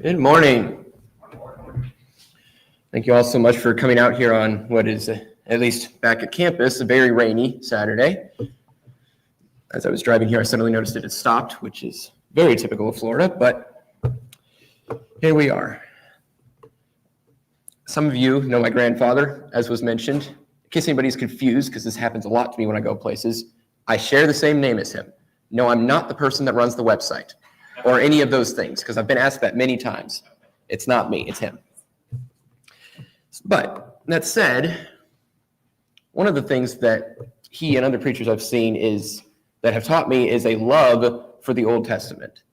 Good morning. Thank you all so much for coming out here on what is, at least back at campus, a very rainy Saturday. As I was driving here, I suddenly noticed it had stopped, which is very typical of Florida, but here we are. Some of you know my grandfather, as was mentioned. In case anybody's confused, because this happens a lot to me when I go places, I share the same name as him. No, I'm not the person that runs the website or any of those things, because I've been asked that many times. It's not me, it's him. But that said, one of the things that he and other preachers I've seen that have taught me is a love for the Old Testament,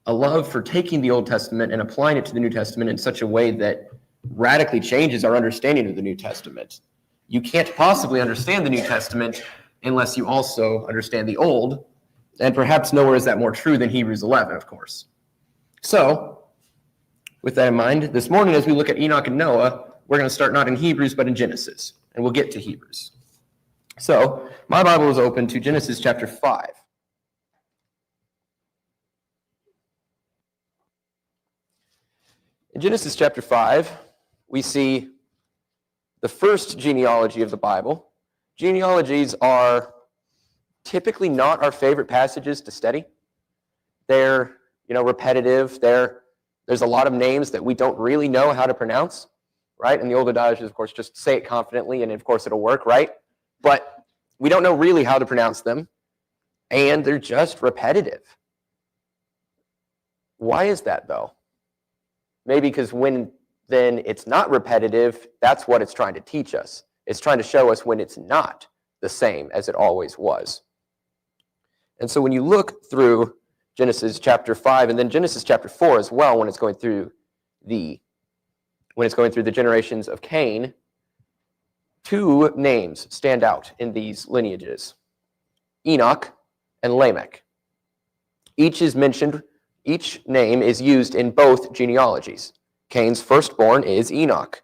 a love for taking the Old Testament and applying it to the New Testament in such a way that radically changes our understanding of the New Testament. You can't possibly understand the New Testament unless you also understand the Old, and perhaps nowhere is that more true than Hebrews 11, of course. So, with that in mind, this morning as we look at Enoch and Noah, we're going to start not in Hebrews, but in Genesis, and we'll get to Hebrews. So, my Bible is open to Genesis chapter 5. In Genesis chapter 5, we see the first genealogy of the Bible. Genealogies are typically not our favorite passages to study. They're, repetitive. There's a lot of names that we don't really know how to pronounce, right? And the old adage is, of course, just say it confidently, and of course it'll work, right? But we don't know really how to pronounce them, and they're just repetitive. Why is that, though? Maybe because when then it's not repetitive, that's what it's trying to teach us. It's trying to show us when it's not the same as it always was. And so when you look through Genesis chapter 5 and then Genesis chapter 4 as well, when it's going through the generations of Cain, two names stand out in these lineages: Enoch and Lamech. Each name is used in both genealogies. Cain's firstborn is Enoch,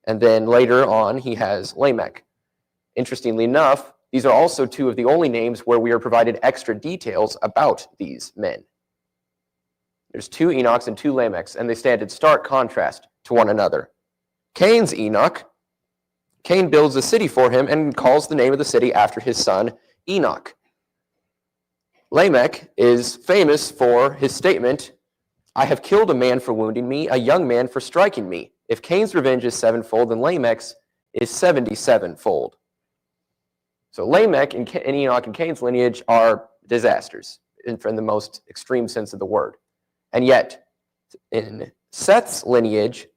and then later on he has Lamech. Interestingly enough, these are also two of the only names where we are provided extra details about these men. There's two Enochs and two Lamechs, and they stand in stark contrast to one another. Cain's Enoch, Cain builds a city for him and calls the name of the city after his son Enoch. Lamech is famous for his statement, "I have killed a man for wounding me, a young man for striking me. If Cain's revenge is sevenfold, then Lamech's is 77-fold." So Lamech and Enoch and Cain's lineage are disasters in the most extreme sense of the word. And yet, in Seth's lineage,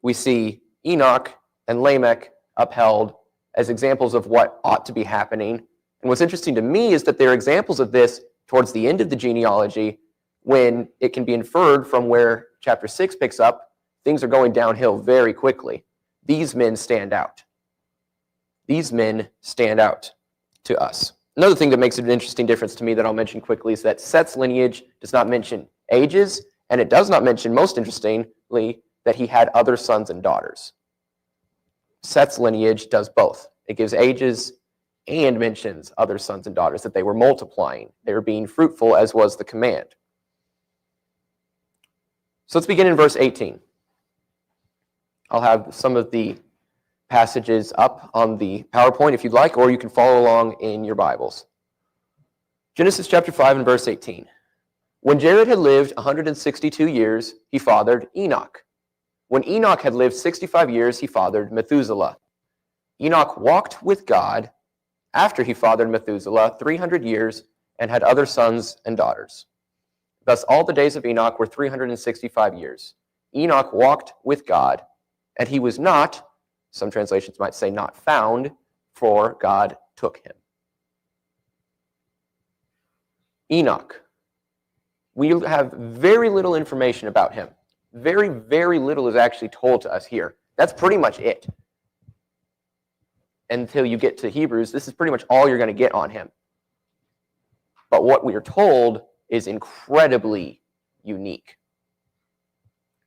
we see Enoch and Lamech upheld as examples of what ought to be happening. And what's interesting to me is that they're examples of this towards the end of the genealogy, when it can be inferred from where chapter 6 picks up, things are going downhill very quickly. These men stand out. These men stand out to us. Another thing that makes it an interesting difference to me that I'll mention quickly is that Seth's lineage does not mention ages, and it does not mention, most interestingly, that he had other sons and daughters. Seth's lineage does both. It gives ages and mentions other sons and daughters, that they were multiplying. They were being fruitful, as was the command. So let's begin in verse 18. I'll have some of the passages up on the PowerPoint if you'd like, or you can follow along in your Bibles. Genesis chapter 5 and verse 18. When Jared had lived 162 years, he fathered Enoch. When Enoch had lived 65 years, he fathered Methuselah. Enoch walked with God after he fathered Methuselah 300 years and had other sons and daughters. Thus all the days of Enoch were 365 years. Enoch walked with God, and he was not, some translations might say not found, for God took him. Enoch. We have very little information about him. Very, very little is actually told to us here. That's pretty much it. Until you get to Hebrews, this is pretty much all you're going to get on him. But what we are told is incredibly unique.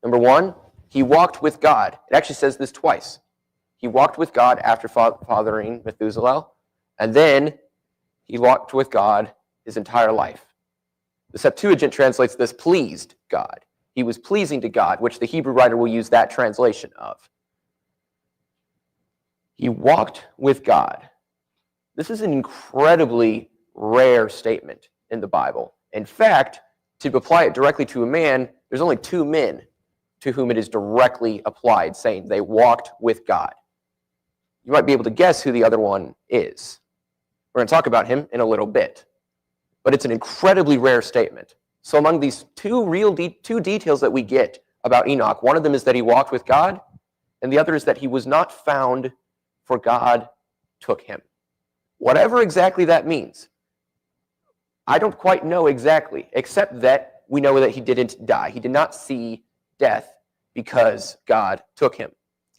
Number one, he walked with God. It actually says this twice. He walked with God after fathering Methuselah, and then he walked with God his entire life. The Septuagint translates this pleased God. He was pleasing to God, which the Hebrew writer will use that translation of. He walked with God. This is an incredibly rare statement in the Bible. In fact, to apply it directly to a man, there's only 2 men to whom it is directly applied, saying they walked with God. You might be able to guess who the other one is. We're going to talk about him in a little bit. But it's an incredibly rare statement. So among these two details that we get about Enoch, one of them is that he walked with God, and the other is that he was not found, for God took him. Whatever exactly that means, I don't quite know exactly, except that we know that he didn't die. He did not see death because God took him.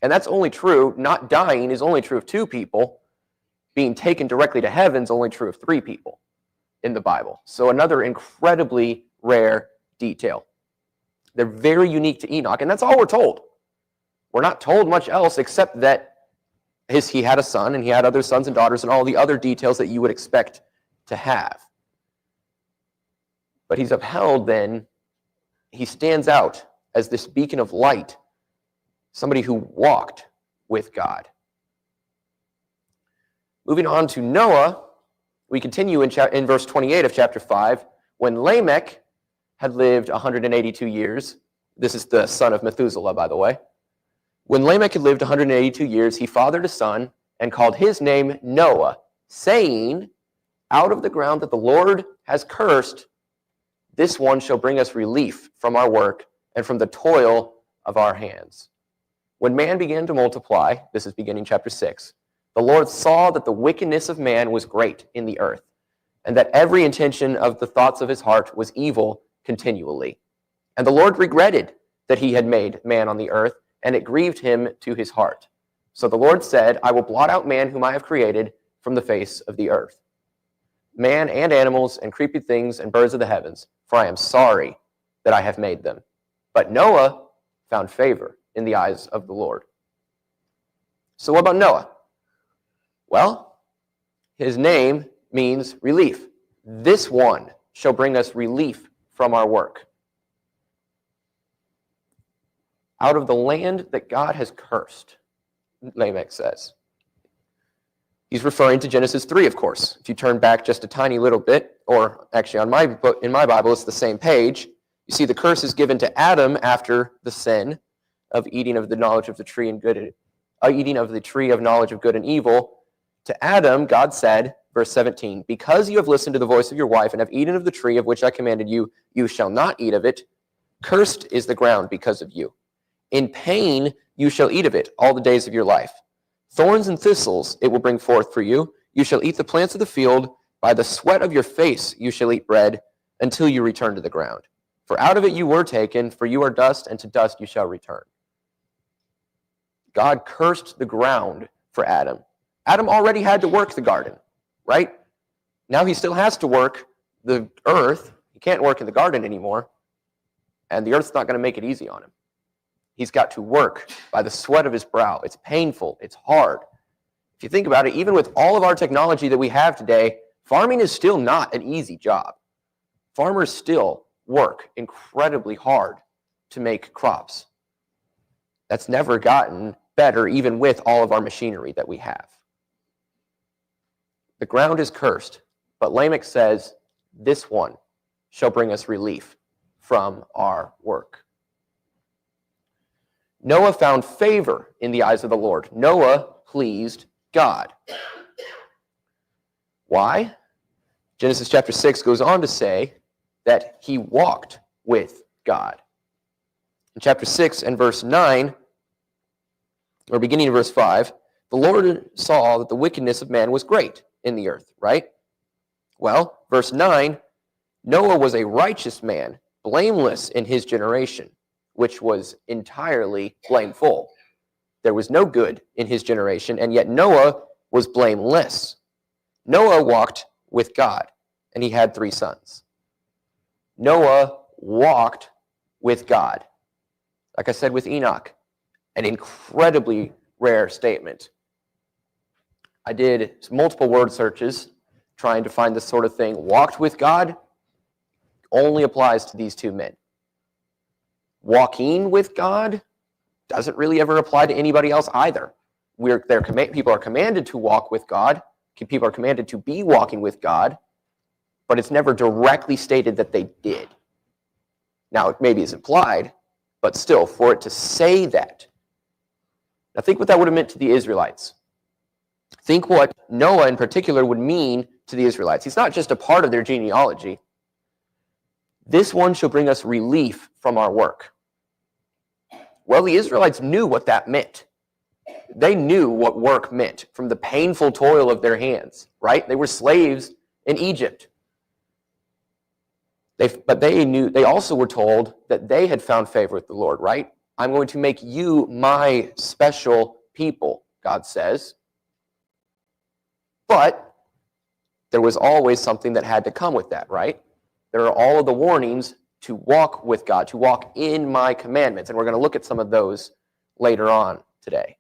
And that's only true, not dying is only true of 2 people. Being taken directly to heaven is only true of 3 people in the Bible. So another incredibly rare detail. They're very unique to Enoch, and that's all we're told. We're not told much else except that he had a son, and he had other sons and daughters, and all the other details that you would expect to have. But he's upheld then, he stands out as this beacon of light, somebody who walked with God. Moving on to Noah, we continue in verse 28 of chapter 5. When Lamech had lived 182 years, this is the son of Methuselah, by the way. When Lamech had lived 182 years, he fathered a son and called his name Noah, saying, out of the ground that the Lord has cursed, this one shall bring us relief from our work and from the toil of our hands. When man began to multiply, this is beginning chapter 6, the Lord saw that the wickedness of man was great in the earth, and that every intention of the thoughts of his heart was evil continually. And the Lord regretted that he had made man on the earth, and it grieved him to his heart. So the Lord said, I will blot out man whom I have created from the face of the earth, man and animals and creeping things and birds of the heavens, for I am sorry that I have made them. But Noah found favor in the eyes of the Lord. So what about Noah? Well, his name means relief. This one shall bring us relief from our work. Out of the land that God has cursed, Lamech says. He's referring to Genesis 3, of course. If you turn back just a tiny little bit, or actually in my Bible, it's the same page. You see the curse is given to Adam after the sin of eating of the knowledge of the tree and good, eating of the tree of knowledge of good and evil. To Adam, God said, verse 17, because you have listened to the voice of your wife and have eaten of the tree of which I commanded you, you shall not eat of it. Cursed is the ground because of you. In pain you shall eat of it all the days of your life. Thorns and thistles it will bring forth for you. You shall eat the plants of the field. By the sweat of your face you shall eat bread until you return to the ground. For out of it you were taken, for you are dust, and to dust you shall return. God cursed the ground for Adam. Adam already had to work the garden, right? Now he still has to work the earth. He can't work in the garden anymore, and the earth's not going to make it easy on him. He's got to work by the sweat of his brow. It's painful. It's hard. If you think about it, even with all of our technology that we have today, farming is still not an easy job. Farmers still work incredibly hard to make crops. That's never gotten better, even with all of our machinery that we have. The ground is cursed, but Lamech says, this one shall bring us relief from our work. Noah found favor in the eyes of the Lord. Noah pleased God. Why? Genesis chapter 6 goes on to say that he walked with God. In chapter 6 and verse 9, or beginning of verse 5, the Lord saw that the wickedness of man was great in the earth, right? Well, verse 9, Noah was a righteous man, blameless in his generation, which was entirely blameful. There was no good in his generation, and yet Noah was blameless. Noah walked with God, and he had 3 sons. Noah walked with God. Like I said with Enoch, an incredibly rare statement. I did multiple word searches trying to find this sort of thing. Walked with God only applies to these 2 men. walking with God doesn't really ever apply to anybody else either. People are commanded to walk with God. People are commanded to be walking with God, but it's never directly stated that they did. Now, it maybe is implied, but still, for it to say that. Now, think what that would have meant to the Israelites. Think what Noah in particular would mean to the Israelites. He's not just a part of their genealogy. This one shall bring us relief from our work. Well, the Israelites knew what that meant. They knew what work meant from the painful toil of their hands, right? They were slaves in Egypt. But they also were told that they had found favor with the Lord, right? I'm going to make you my special people, God says. But there was always something that had to come with that, right? There are all of the warnings to walk with God, to walk in my commandments. And we're going to look at some of those later on today.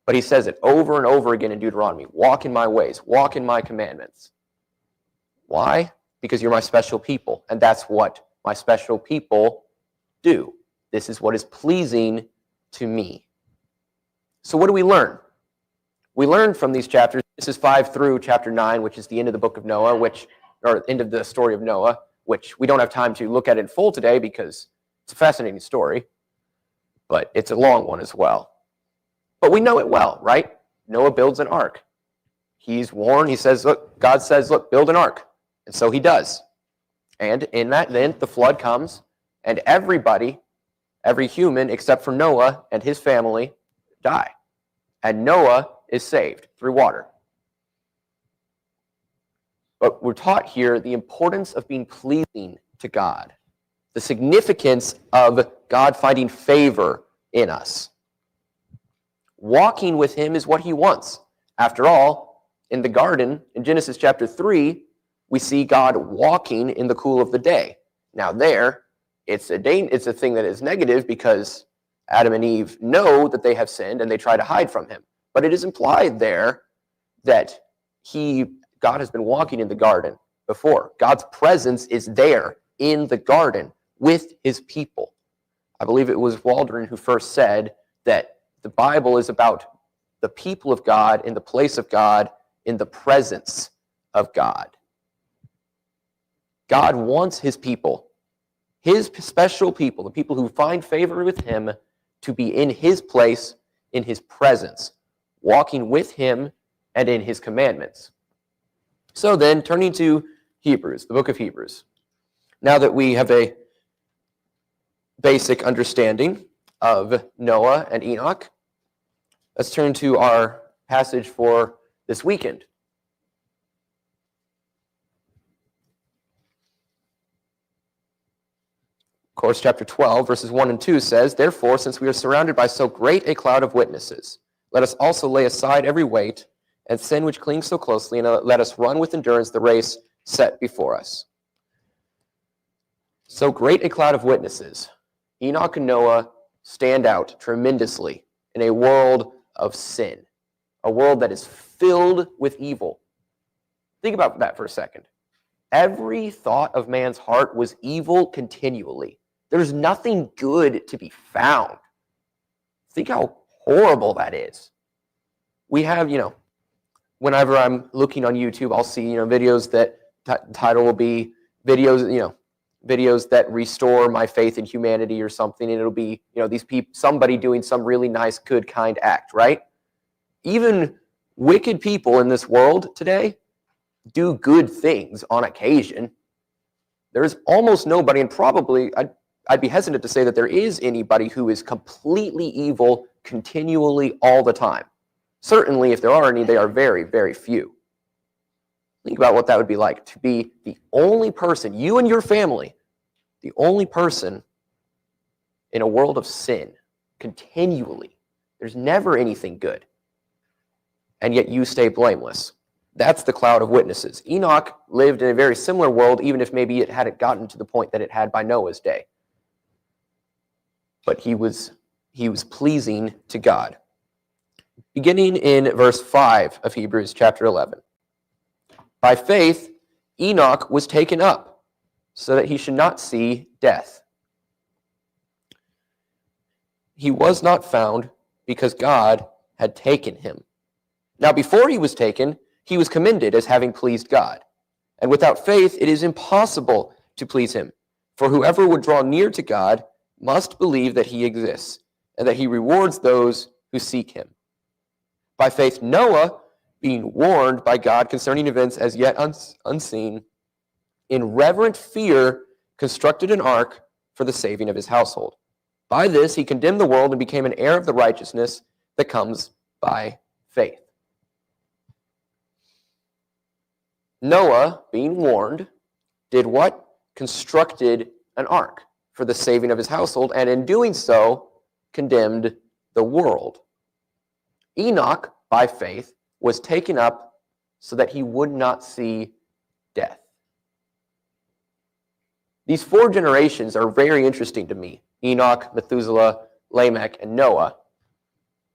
But he says it over and over again in Deuteronomy. Walk in my ways. Walk in my commandments. Why? Because you're my special people. And that's what my special people do. This is what is pleasing to me. So what do we learn? We learn from these chapters. This is 5 through chapter 9, which is the end of the book of Noah, or end of the story of Noah, which we don't have time to look at in full today because it's a fascinating story, but it's a long one as well. But we know it well, right? Noah builds an ark. He's warned. He says, look, God says, look, build an ark. And so he does. And in that, then the flood comes, and everybody, every human except for Noah and his family, die. And Noah is saved through water. But we're taught here the importance of being pleasing to God, the significance of God finding favor in us. Walking with him is what he wants. After all, in the garden, in Genesis chapter 3, we see God walking in the cool of the day. Now there, it's a thing that is negative because Adam and Eve know that they have sinned and they try to hide from him. But it is implied there that God has been walking in the garden before. God's presence is there in the garden with his people. I believe it was Waldron who first said that the Bible is about the people of God in the place of God in the presence of God. God wants his people, his special people, the people who find favor with him, to be in his place, in his presence, walking with him and in his commandments. So then, turning to Hebrews, the book of Hebrews. Now that we have a basic understanding of Noah and Enoch, let's turn to our passage for this weekend. Of course, chapter 12, verses 1 and 2 says, therefore, since we are surrounded by so great a cloud of witnesses, let us also lay aside every weight and sin which clings so closely, and let us run with endurance the race set before us. So great a cloud of witnesses. Enoch and Noah stand out tremendously in a world of sin, a world that is filled with evil. Think about that for a second. Every thought of man's heart was evil continually. There's nothing good to be found. Think how horrible that is. We have, whenever I'm looking on YouTube, I'll see, videos that title will be videos that restore my faith in humanity or something, and it'll be, these people, somebody doing some really nice, good, kind act, right? Even wicked people in this world today do good things on occasion. There's almost nobody, and probably I'd be hesitant to say that there is anybody who is completely evil continually all the time. Certainly, if there are any, they are very, very few. Think about what that would be like, to be the only person, you and your family, the only person in a world of sin continually. There's never anything good. And yet you stay blameless. That's the cloud of witnesses. Enoch lived in a very similar world, even if maybe it hadn't gotten to the point that it had by Noah's day. But he was pleasing to God. Beginning in verse 5 of Hebrews chapter 11. By faith, Enoch was taken up, so that he should not see death. he was not found because God had taken him. Now, before he was taken, he was commended as having pleased God. And without faith, it is impossible to please him. For whoever would draw near to God must believe that he exists, and that he rewards those who seek him. By faith, Noah, being warned by God concerning events as yet unseen, in reverent fear constructed an ark for the saving of his household. By this, he condemned the world and became an heir of the righteousness that comes by faith. Noah, being warned, did what? Constructed an ark for the saving of his household, and in doing so, condemned the world. Enoch, by faith, was taken up so that he would not see death. These four generations are very interesting to me. Enoch, Methuselah, Lamech, and Noah.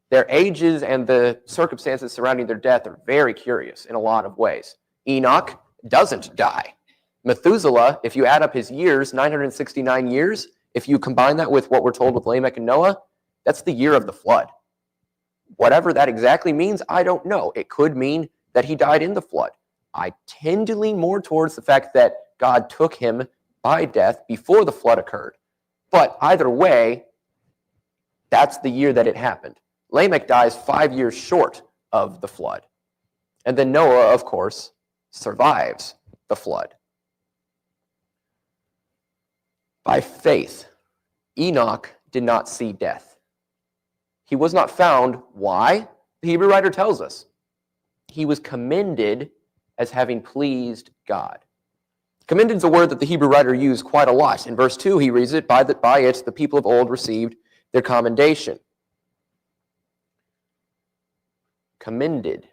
Their ages and the circumstances surrounding their death are very curious in a lot of ways. Enoch doesn't die. Methuselah, if you add up his years, 969 years, if you combine that with what we're told with Lamech and Noah, that's the year of the flood. Whatever that exactly means, I don't know. It could mean that he died in the flood. I tend to lean more towards the fact that God took him by death before the flood occurred. But either way, that's the year that it happened. Lamech dies 5 years short of the flood. And then Noah, of course, survives the flood. By faith, Enoch did not see death. He was not found. Why? The Hebrew writer tells us. He was commended as having pleased God. Commended is a word that the Hebrew writer used quite a lot. In verse 2, he reads it, by it the people of old received their commendation. Commended.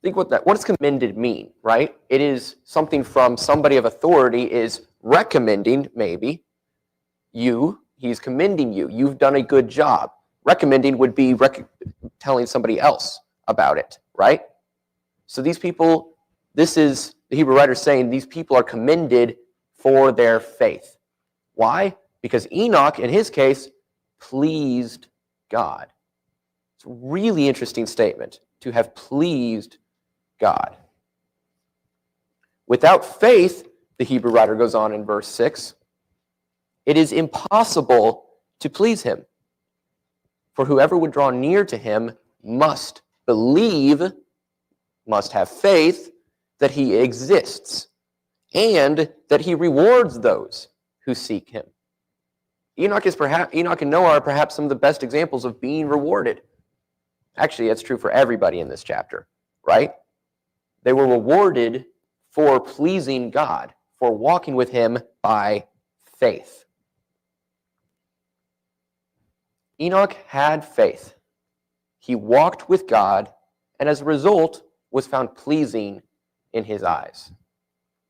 Think what does commended mean, right? It is something from somebody of authority is recommending, maybe, you. He's commending you. You've done a good job. Recommending would be telling somebody else about it, right? So these people, this is the Hebrew writer saying these people are commended for their faith. Why? Because Enoch, in his case, pleased God. It's a really interesting statement, to have pleased God. Without faith, the Hebrew writer goes on in verse 6, it is impossible to please him. For whoever would draw near to him must believe, must have faith that he exists, and that he rewards those who seek him. Enoch and Noah are perhaps some of the best examples of being rewarded. Actually, that's true for everybody in this chapter, right? They were rewarded for pleasing God, for walking with him by faith. Enoch had faith. He walked with God, and as a result, was found pleasing in his eyes.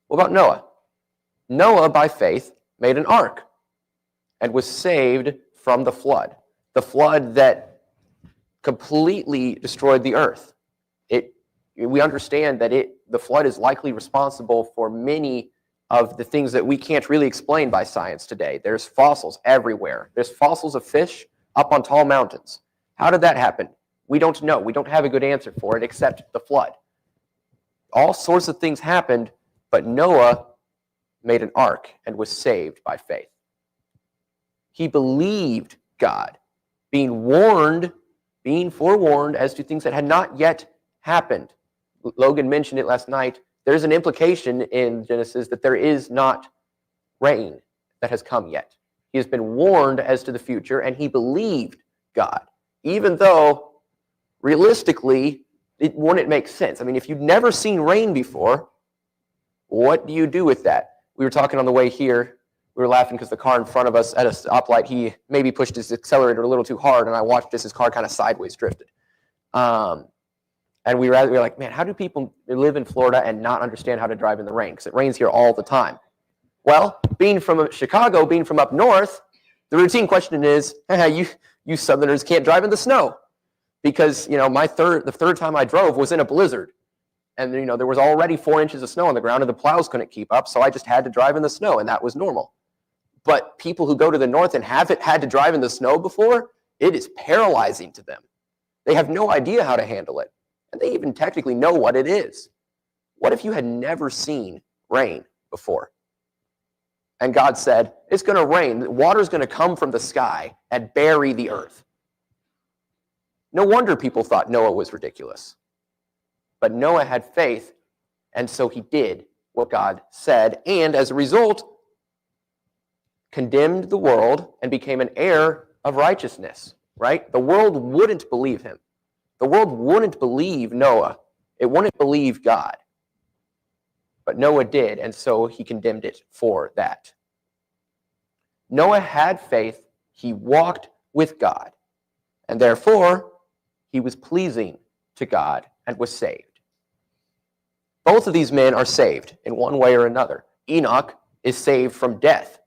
What about Noah? Noah, by faith, made an ark and was saved from the flood that completely destroyed the earth. We understand that the flood is likely responsible for many of the things that we can't really explain by science today. There's fossils everywhere. There's fossils of fish up on tall mountains. How did that happen? We don't know. We don't have a good answer for it except the flood. All sorts of things happened, but Noah made an ark and was saved by faith. He believed God, being forewarned as to things that had not yet happened. Logan mentioned it last night. There's an implication in Genesis that there is not rain that has come yet. He has been warned as to the future, and he believed God, even though realistically it wouldn't make sense. I mean, if you've never seen rain before, what do you do with that? We were talking on the way here. We were laughing because the car in front of us at a stoplight, he maybe pushed his accelerator a little too hard, and I watched as his car kind of sideways drifted. And we were like, man, how do people live in Florida and not understand how to drive in the rain? Because it rains here all the time. Well, being from Chicago, being from up north, the routine question is, hey, you Southerners can't drive in the snow. Because, the third time I drove was in a blizzard. And, there was already 4 inches of snow on the ground and the plows couldn't keep up. So I just had to drive in the snow, and that was normal. But people who go to the north and haven't had to drive in the snow before, it is paralyzing to them. They have no idea how to handle it. And they even technically know what it is. What if you had never seen rain before? And God said, it's going to rain. Water's going to come from the sky and bury the earth. No wonder people thought Noah was ridiculous. But Noah had faith, and so he did what God said, and as a result, condemned the world and became an heir of righteousness, right? The world wouldn't believe him. The world wouldn't believe Noah. It wouldn't believe God. But Noah did, and so he condemned it for that. Noah had faith. He walked with God, and therefore, he was pleasing to God and was saved. Both of these men are saved in one way or another. Enoch is saved from death.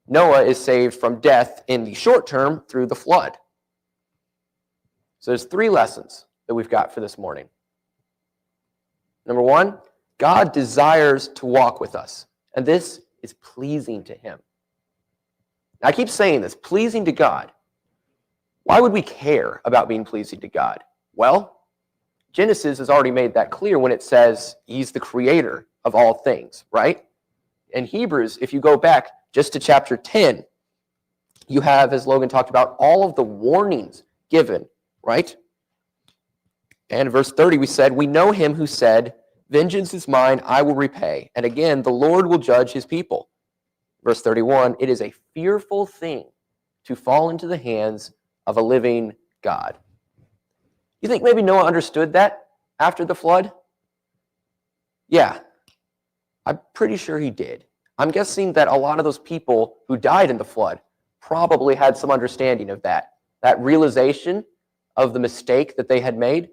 Noah is saved from death in the short term through the flood. So there's 3 lessons that we've got for this morning. Number 1, God desires to walk with us, and this is pleasing to him. Now, I keep saying this, pleasing to God. Why would we care about being pleasing to God? Well, Genesis has already made that clear when it says he's the creator of all things, right? In Hebrews, if you go back just to chapter 10, you have, as Logan talked about, all of the warnings given, right? And verse 30, we said, we know him who said, vengeance is mine, I will repay. And again, the Lord will judge his people. Verse 31, it is a fearful thing to fall into the hands of a living God. You think maybe Noah understood that after the flood? Yeah, I'm pretty sure he did. I'm guessing that a lot of those people who died in the flood probably had some understanding of that realization of the mistake that they had made.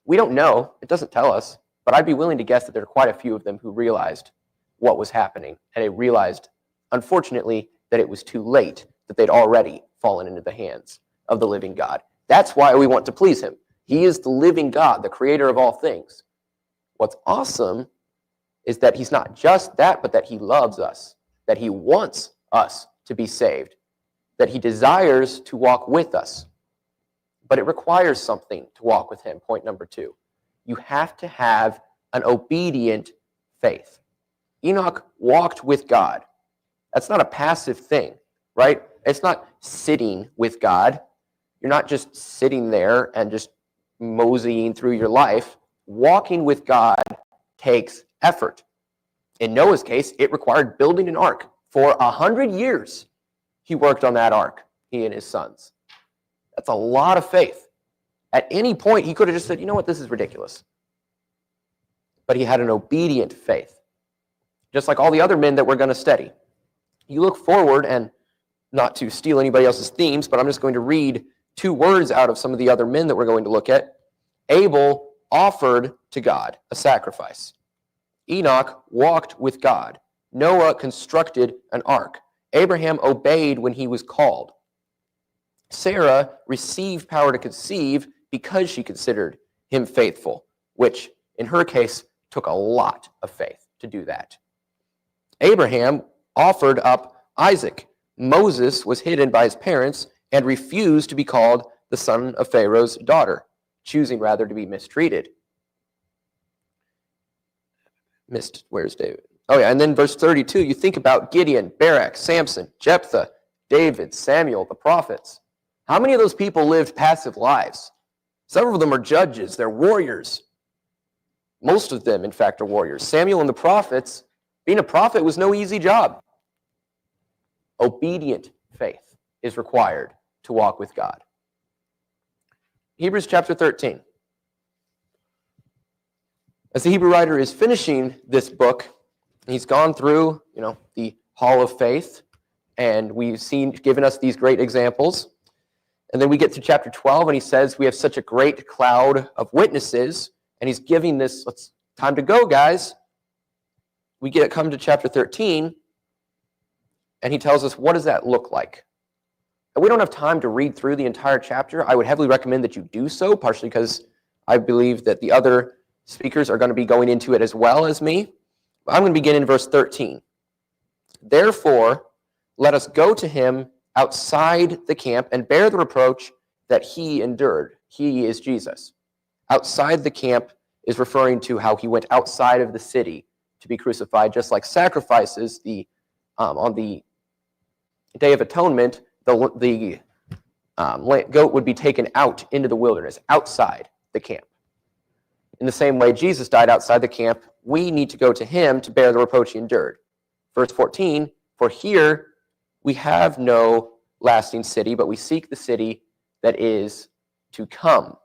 We don't know. It doesn't tell us. But I'd be willing to guess that there are quite a few of them who realized what was happening. And they realized, unfortunately, that it was too late, that they'd already fallen into the hands of the living God. That's why we want to please him. He is the living God, the creator of all things. What's awesome is that he's not just that, but that he loves us, that he wants us to be saved, that he desires to walk with us. But it requires something to walk with him. Point number 2. You have to have an obedient faith. Enoch walked with God. That's not a passive thing, right? It's not sitting with God. You're not just sitting there and just moseying through your life. Walking with God takes effort. In Noah's case, it required building an ark. For 100 years, he worked on that ark, he and his sons. That's a lot of faith. At any point, he could have just said, you know what, this is ridiculous. But he had an obedient faith, just like all the other men that we're going to study. You look forward, and not to steal anybody else's themes, but I'm just going to read 2 words out of some of the other men that we're going to look at. Abel offered to God a sacrifice. Enoch walked with God. Noah constructed an ark. Abraham obeyed when he was called. Sarah received power to conceive because she considered him faithful, which in her case took a lot of faith to do that. Abraham offered up Isaac. Moses was hidden by his parents and refused to be called the son of Pharaoh's daughter, choosing rather to be mistreated. Where's David? Oh yeah, and then verse 32, you think about Gideon, Barak, Samson, Jephthah, David, Samuel, the prophets. How many of those people lived passive lives? Several of them are judges, they're warriors. Most of them, in fact, are warriors. Samuel and the prophets, being a prophet was no easy job. Obedient faith is required to walk with God. Hebrews chapter 13. As the Hebrew writer is finishing this book, he's gone through, the hall of faith, and we've given us these great examples. And then we get to chapter 12, and he says we have such a great cloud of witnesses, and he's giving this, time to go, guys. We come to chapter 13, and he tells us, what does that look like? And we don't have time to read through the entire chapter. I would heavily recommend that you do so, partially because I believe that the other speakers are going to be going into it as well as me. I'm going to begin in verse 13. Therefore, let us go to him outside the camp and bear the reproach that he endured. He is Jesus. Outside the camp is referring to how he went outside of the city to be crucified, just like sacrifices on the Day of Atonement, the goat would be taken out into the wilderness, outside the camp. In the same way Jesus died outside the camp, we need to go to him to bear the reproach he endured. Verse 14, for here we have no lasting city, but we seek the city that is to come.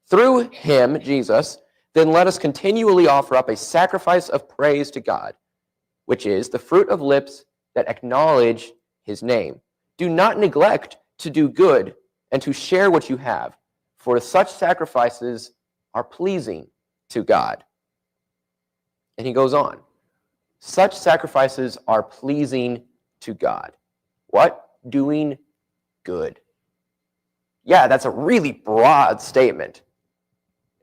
Through him, Jesus, then let us continually offer up a sacrifice of praise to God, which is the fruit of lips that acknowledge his name. Do not neglect to do good and to share what you have, for such sacrifices are pleasing to God. And he goes on. Such sacrifices are pleasing to God. What? Doing good. Yeah, that's a really broad statement.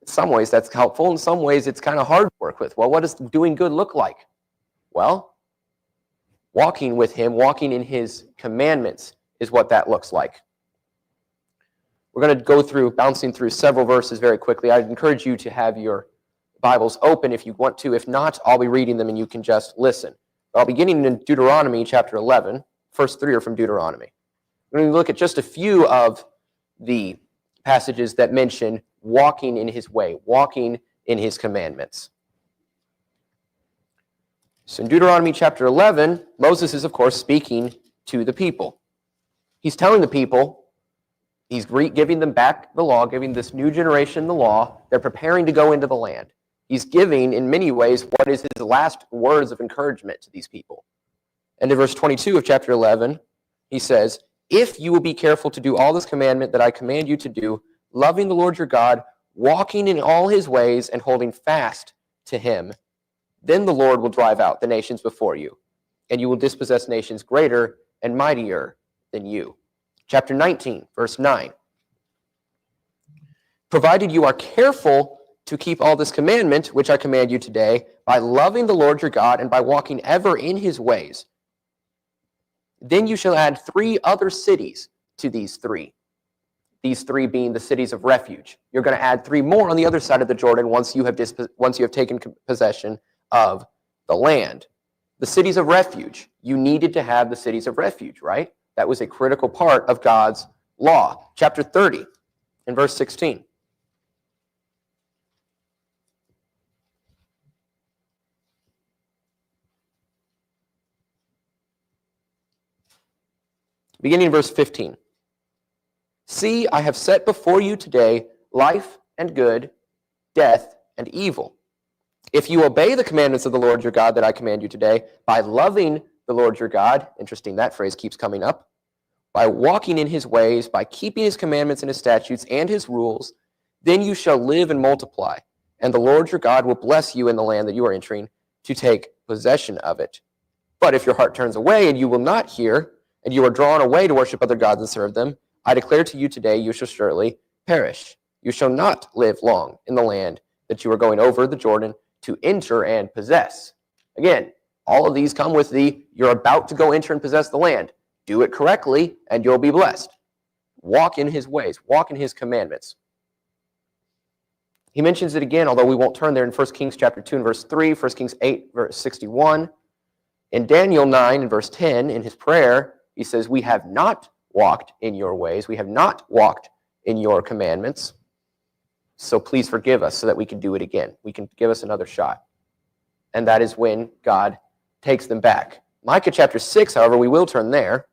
In some ways that's helpful. In some ways it's kind of hard to work with. Well, what does doing good look like? Well, walking with him, walking in his commandments is what that looks like. We're going to go through, bouncing through several verses very quickly. I'd encourage you to have your Bibles open if you want to. If not, I'll be reading them and you can just listen. I'll be beginning in Deuteronomy chapter 11. First three are from Deuteronomy. We're going to look at just a few of the passages that mention walking in his way, walking in his commandments. So in Deuteronomy chapter 11, Moses is, of course, speaking to the people. He's telling the people, he's giving them back the law, giving this new generation the law. They're preparing to go into the land. He's giving, in many ways, what is his last words of encouragement to these people. And in verse 22 of chapter 11, he says, if you will be careful to do all this commandment that I command you to do, loving the Lord your God, walking in all his ways, and holding fast to him, then the Lord will drive out the nations before you, and you will dispossess nations greater and mightier than you. Chapter 19, verse 9. Provided you are careful to keep all this commandment, which I command you today, by loving the Lord your God and by walking ever in his ways, then you shall add 3 other cities to these 3. These 3 being the cities of refuge. You're going to add 3 more on the other side of the Jordan once you have taken possession of the land. The cities of refuge. You needed to have the cities of refuge, right? That was a critical part of God's law. Chapter 30 and verse 16. Beginning in verse 15. See, I have set before you today life and good, death and evil. If you obey the commandments of the Lord your God that I command you today, by loving the Lord your God, interesting, that phrase keeps coming up, by walking in his ways, by keeping his commandments and his statutes and his rules, then you shall live and multiply, and the Lord your God will bless you in the land that you are entering to take possession of it. But if your heart turns away and you will not hear, and you are drawn away to worship other gods and serve them, I declare to you today you shall surely perish. You shall not live long in the land that you are going over the Jordan to enter and possess. Again, all of these come with you're about to go enter and possess the land. Do it correctly, and you'll be blessed. Walk in his ways. Walk in his commandments. He mentions it again, although we won't turn there in 1 Kings chapter 2 and verse 3, 1 Kings 8, verse 61. In Daniel 9 and verse 10, in his prayer, he says, we have not walked in your ways. We have not walked in your commandments. So please forgive us so that we can do it again. We can give us another shot. And that is when God takes them back. Micah chapter 6, however, we will turn there.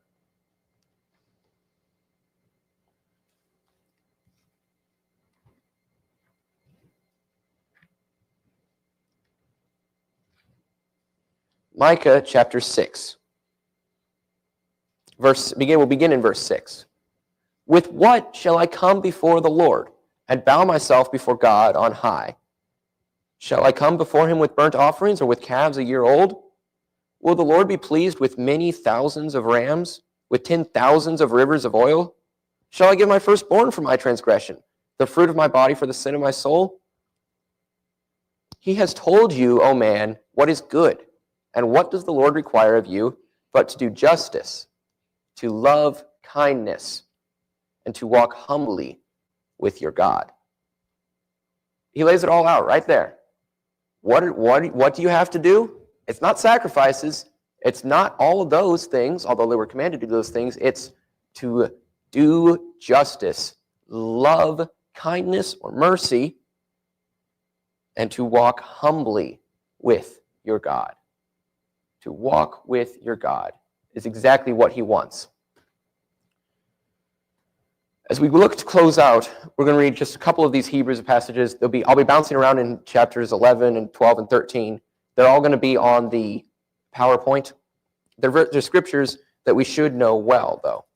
Micah chapter 6. We'll begin in verse 6. With what shall I come before the Lord and bow myself before God on high? Shall I come before him with burnt offerings or with calves a year old? Will the Lord be pleased with many thousands of rams, with 10,000s of rivers of oil? Shall I give my firstborn for my transgression, the fruit of my body for the sin of my soul? He has told you, O man, what is good. And what does the Lord require of you but to do justice, to love kindness, and to walk humbly with your God? He lays it all out right there. What do you have to do? It's not sacrifices. It's not all of those things, although they were commanded to do those things. It's to do justice, love kindness or mercy, and to walk humbly with your God. To walk with your God is exactly what he wants. As we look to close out, we're going to read just a couple of these Hebrews passages. I'll be bouncing around in chapters 11 and 12 and 13. They're all going to be on the PowerPoint. They're scriptures that we should know well, though.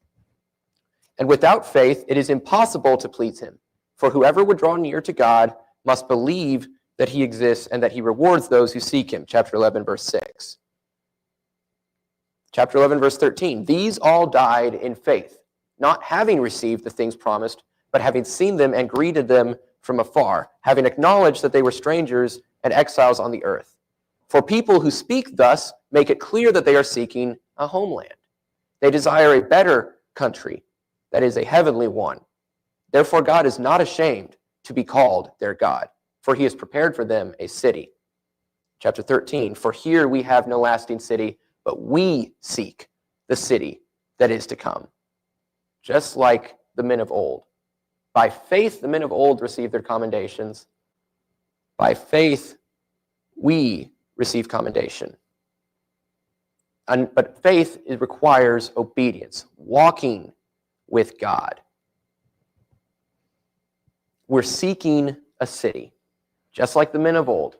And without faith, it is impossible to please him. For whoever would draw near to God must believe that he exists and that he rewards those who seek him. Chapter 11, verse 6. Chapter 11, verse 13. These all died in faith, not having received the things promised, but having seen them and greeted them from afar, having acknowledged that they were strangers and exiles on the earth. For people who speak thus make it clear that they are seeking a homeland. They desire a better country, that is a heavenly one. Therefore God is not ashamed to be called their God, for he has prepared for them a city. Chapter 13, for here we have no lasting city, but we seek the city that is to come. Just like the men of old. By faith, the men of old received their commendations. By faith, we receive commendation. But faith requires obedience, walking with God. We're seeking a city, just like the men of old.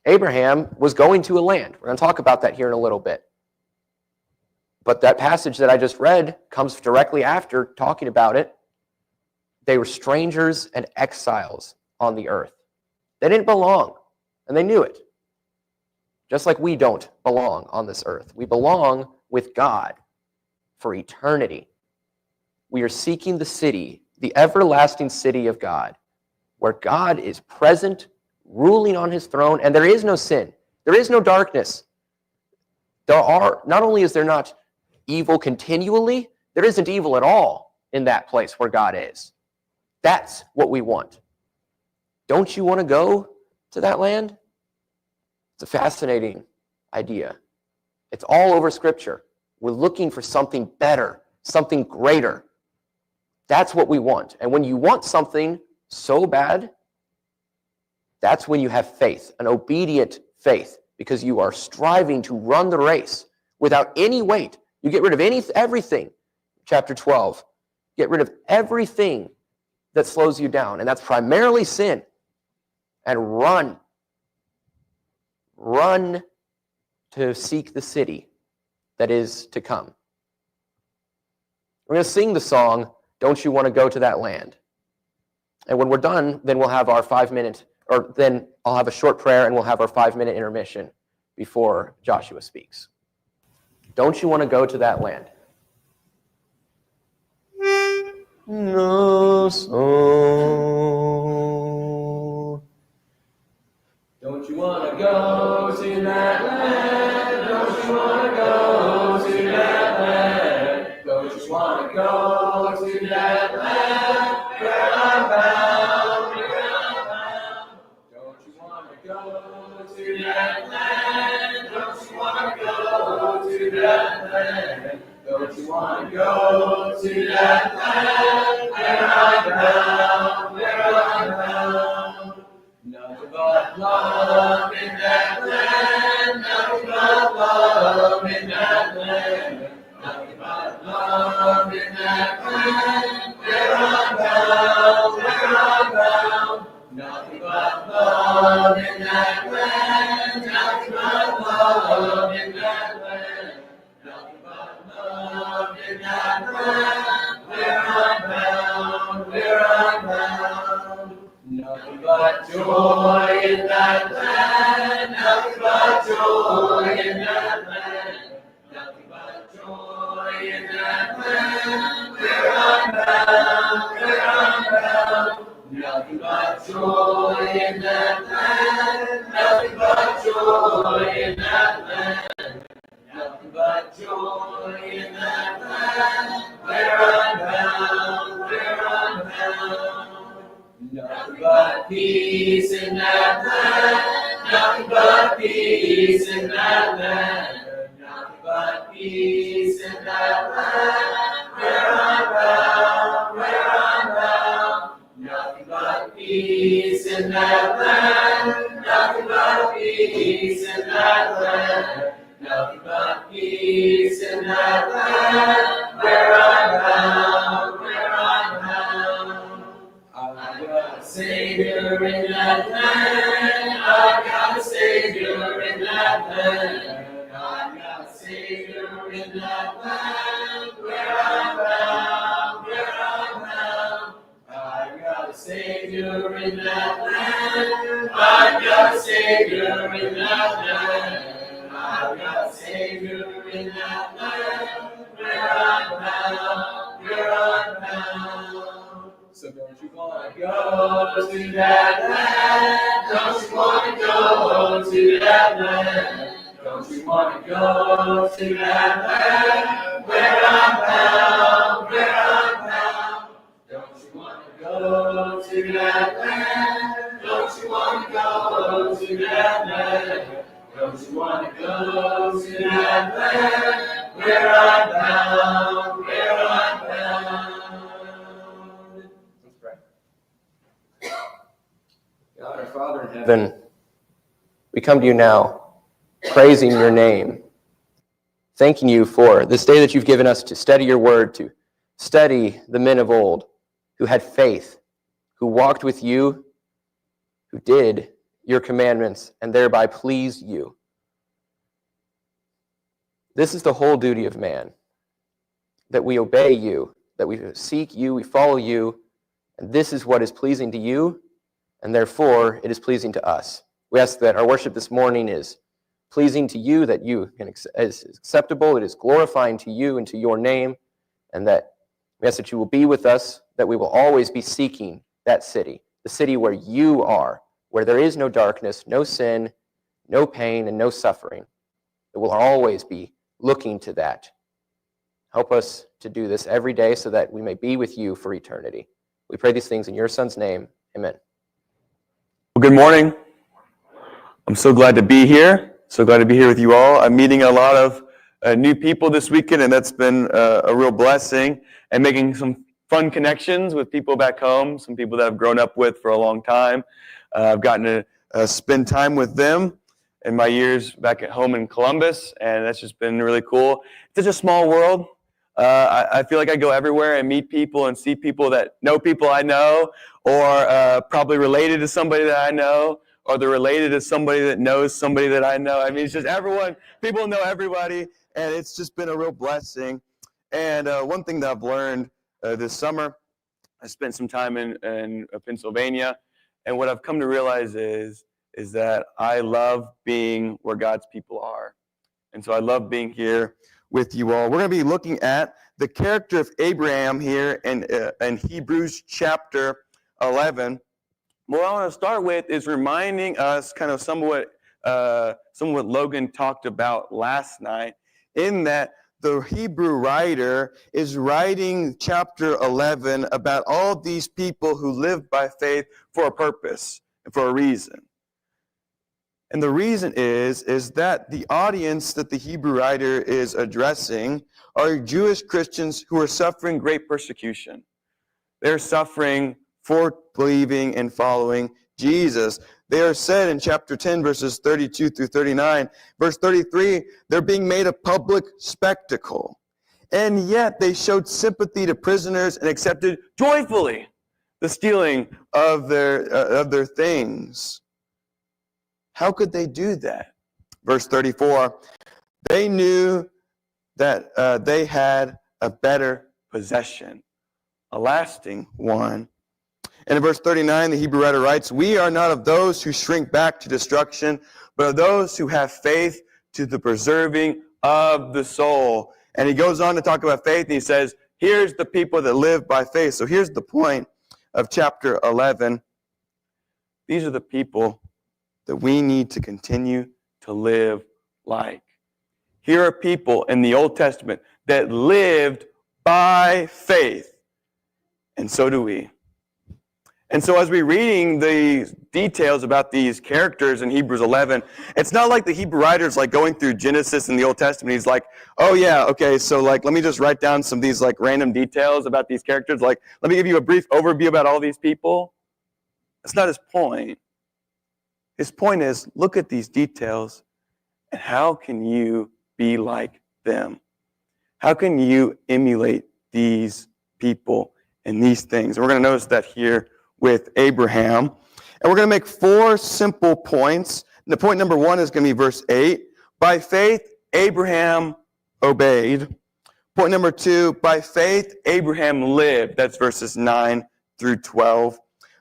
Abraham was going to a land. We're going to talk about that here in a little bit. But that passage that I just read comes directly after talking about it. They were strangers and exiles on the earth. They didn't belong, and they knew it. Just like we don't belong on this earth. We belong with God for eternity. We are seeking the city, the everlasting city of God, where God is present, ruling on his throne, and there is no sin. There is no darkness. Not only is there not evil continually, there isn't evil at all in that place where God is. That's what we want. Don't you want to go to that land? It's a fascinating idea. It's all over Scripture. We're looking for something better, something greater. That's what we want. And when you want something so bad, that's when you have faith, an obedient faith, because you are striving to run the race without any weight. You get rid of everything. Chapter 12. Get rid of everything that slows you down, and that's primarily sin. And run. Run to seek the city that is to come. We're going to sing the song, Don't You Want to Go to That Land? And when we're done, then we'll have our 5-minute, or then I'll have a short prayer and we'll have our 5-minute intermission before Joshua speaks. Don't you want to go to that land? No soul. Don't you want to go to that land? Don't you want to go to that land? Don't you want to go to that land where I'm bound, where I'm bound? Don't you want to go to that land? Don't you want to go to that land? Don't you want to go to that land where I'm bound, where I'm bound? Nothing but love in that land, nothing but love in that land, nothing but love in that land, where I'm bound, where I'm bound. Nothing but love in that land, nothing but love in that land, nothing but love in that land, where I'm bound, where I'm bound. Nothing but joy in that land, nothing but joy in that land, nothing but joy in that land, where I'm bound, where I'm bound. Nothing but joy in that land. Nothing but joy in that land. Nothing but joy in that land. Where I'm bound, where I'm bound. Nothing but peace in that land. Nothing but peace in that land. Nothing but peace in that land. Where I'm bound, where I'm bound. Nothing but peace in that land. Nothing but peace in that land. Nothing but peace in that land. Where I'm bound, where I'm bound. I've got a Savior in that land. I've got a Savior in that land. I've got a Savior in that land. Where I'm bound, where I'm bound. I've got a Savior in that land. I've got a Savior in that land. I've got a Savior in that land. Where I'm bound, where I'm bound. So don't you want to go to that land? Don't you want to go to that land? Don't you want to go to that land? Where I'm bound, where I'm bound. Don't you want to go to that land? Don't you want to go to that land? Don't you want to go to that land? Where I'm bound, where I'm bound. Let's pray. God, our Father in heaven, we come to you now, praising your name, thanking you for this day that you've given us to study your word, to study the men of old who had faith, who walked with you, who did your commandments, and thereby pleased you. This is the whole duty of man, that we obey you, that we seek you, we follow you, and this is what is pleasing to you, and therefore it is pleasing to us. We ask that our worship this morning is pleasing to you, that you is acceptable, it is glorifying to you and to your name, and that we ask that you will be with us, that we will always be seeking that city, the city where you are, where there is no darkness, no sin, no pain, and no suffering. It will always be looking to that. Help us to do this every day so that we may be with you for eternity. We pray these things in your Son's name. Amen. Well, good morning. I'm so glad to be here. So glad to be here with you all. I'm meeting a lot of new people this weekend, and that's been a real blessing, and making some fun connections with people back home, some people that I've grown up with for a long time. I've gotten to spend time with them in my years back at home in Columbus, and that's just been really cool. It's such a small world. I feel like I go everywhere and meet people and see people that know people I know, or probably related to somebody that I know, or they're related to somebody that knows somebody that I know. I mean, it's just everyone, people know everybody, and it's just been a real blessing. And one thing that I've learned this summer, I spent some time in Pennsylvania, and what I've come to realize is that I love being where God's people are. And so I love being here with you all. We're going to be looking at the character of Abraham here in Hebrews chapter 11. What I want to start with is reminding us kind of some of what Logan talked about last night, in that the Hebrew writer is writing chapter 11 about all these people who live by faith for a purpose and for a reason. And the reason is that the audience that the Hebrew writer is addressing are Jewish Christians who are suffering great persecution. They're suffering for believing and following Jesus. They are said in chapter 10, verses 32 through 39. Verse 33, they're being made a public spectacle. And yet they showed sympathy to prisoners and accepted joyfully the stealing of their things. How could they do that? Verse 34, they knew that they had a better possession, a lasting one. And in verse 39, the Hebrew writer writes, we are not of those who shrink back to destruction, but of those who have faith to the preserving of the soul. And he goes on to talk about faith, and he says, here's the people that live by faith. So here's the point. of chapter 11, these are the people that we need to continue to live like. Here are people in the Old Testament that lived by faith, and so do we. And so as we're reading the details about these characters in Hebrews 11, it's not like the Hebrew writer's like going through Genesis in the Old Testament. He's like, oh yeah, okay, so like let me just write down some of these like random details about these characters. Like, let me give you a brief overview about all these people. That's not his point. His point is, look at these details and how can you be like them? How can you emulate these people and these things? And we're going to notice that here with Abraham. And we're going to make 4 simple points. And the point number 1 is going to be verse 8. By faith, Abraham obeyed. Point number 2, by faith, Abraham lived. That's verses 9 through 12.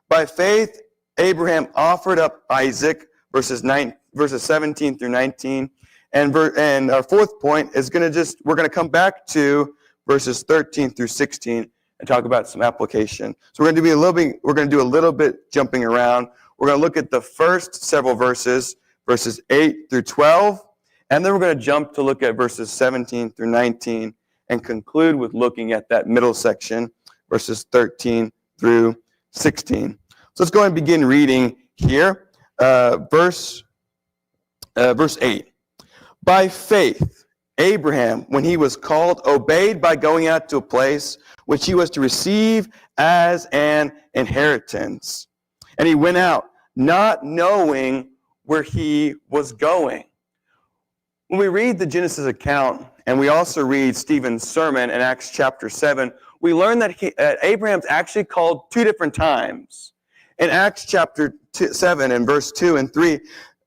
By faith, Abraham offered up Isaac, verses 17 through 19. And our 4th point is we're going to come back to verses 13 through 16 and talk about some application. So we're going to do a little bit jumping around. We're going to look at the first several verses 8 through 12, and then we're going to jump to look at verses 17 through 19 and conclude with looking at that middle section, verses 13 through 16. So let's go ahead and begin reading here. Verse 8. By faith, Abraham, when he was called, obeyed by going out to a place which he was to receive as an inheritance. And he went out, not knowing where he was going. When we read the Genesis account, and we also read Stephen's sermon in Acts chapter 7, we learn that Abraham's actually called 2 different times. In Acts chapter 7 and verse 2 and 3,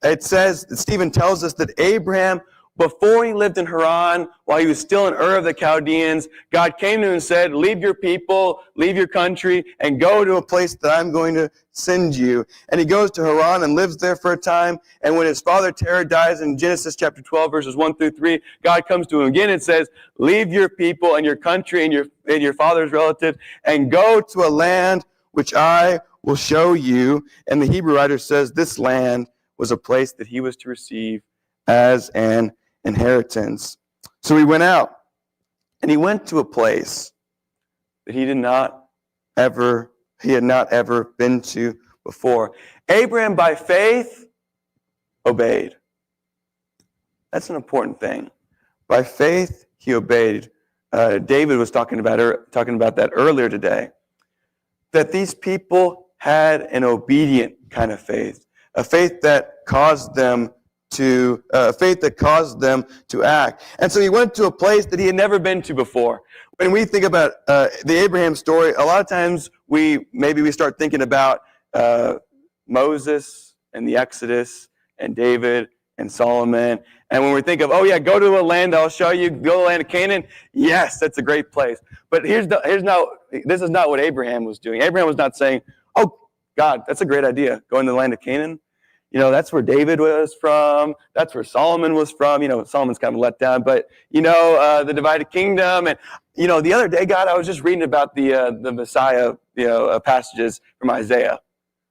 it says, Stephen tells us that Abraham, before he lived in Haran, while he was still in Ur of the Chaldeans, God came to him and said, leave your people, leave your country, and go to a place that I'm going to send you. And he goes to Haran and lives there for a time. And when his father Terah dies in Genesis chapter 12, verses 1 through 3, God comes to him again and says, leave your people and your country and your father's relatives and go to a land which I will show you. And the Hebrew writer says this land was a place that he was to receive as an inheritance. So he went out, and he went to a place that he had not ever been to before. Abraham, by faith, obeyed. That's an important thing. By faith, he obeyed. David was talking about that earlier today. That these people had an obedient kind of faith, a faith that caused them to act. And so he went to a place that he had never been to before. When we think about the Abraham story, a lot of times we start thinking about Moses and the Exodus and David and Solomon. And when we think of, go to a land I'll show you, go to the land of Canaan, yes, that's a great place. But this is not what Abraham was doing. Abraham was not saying, oh, God, that's a great idea, going to the land of Canaan. That's where David was from. That's where Solomon was from. Solomon's kind of let down, but, the divided kingdom. And, the other day, God, I was just reading about the Messiah, passages from Isaiah.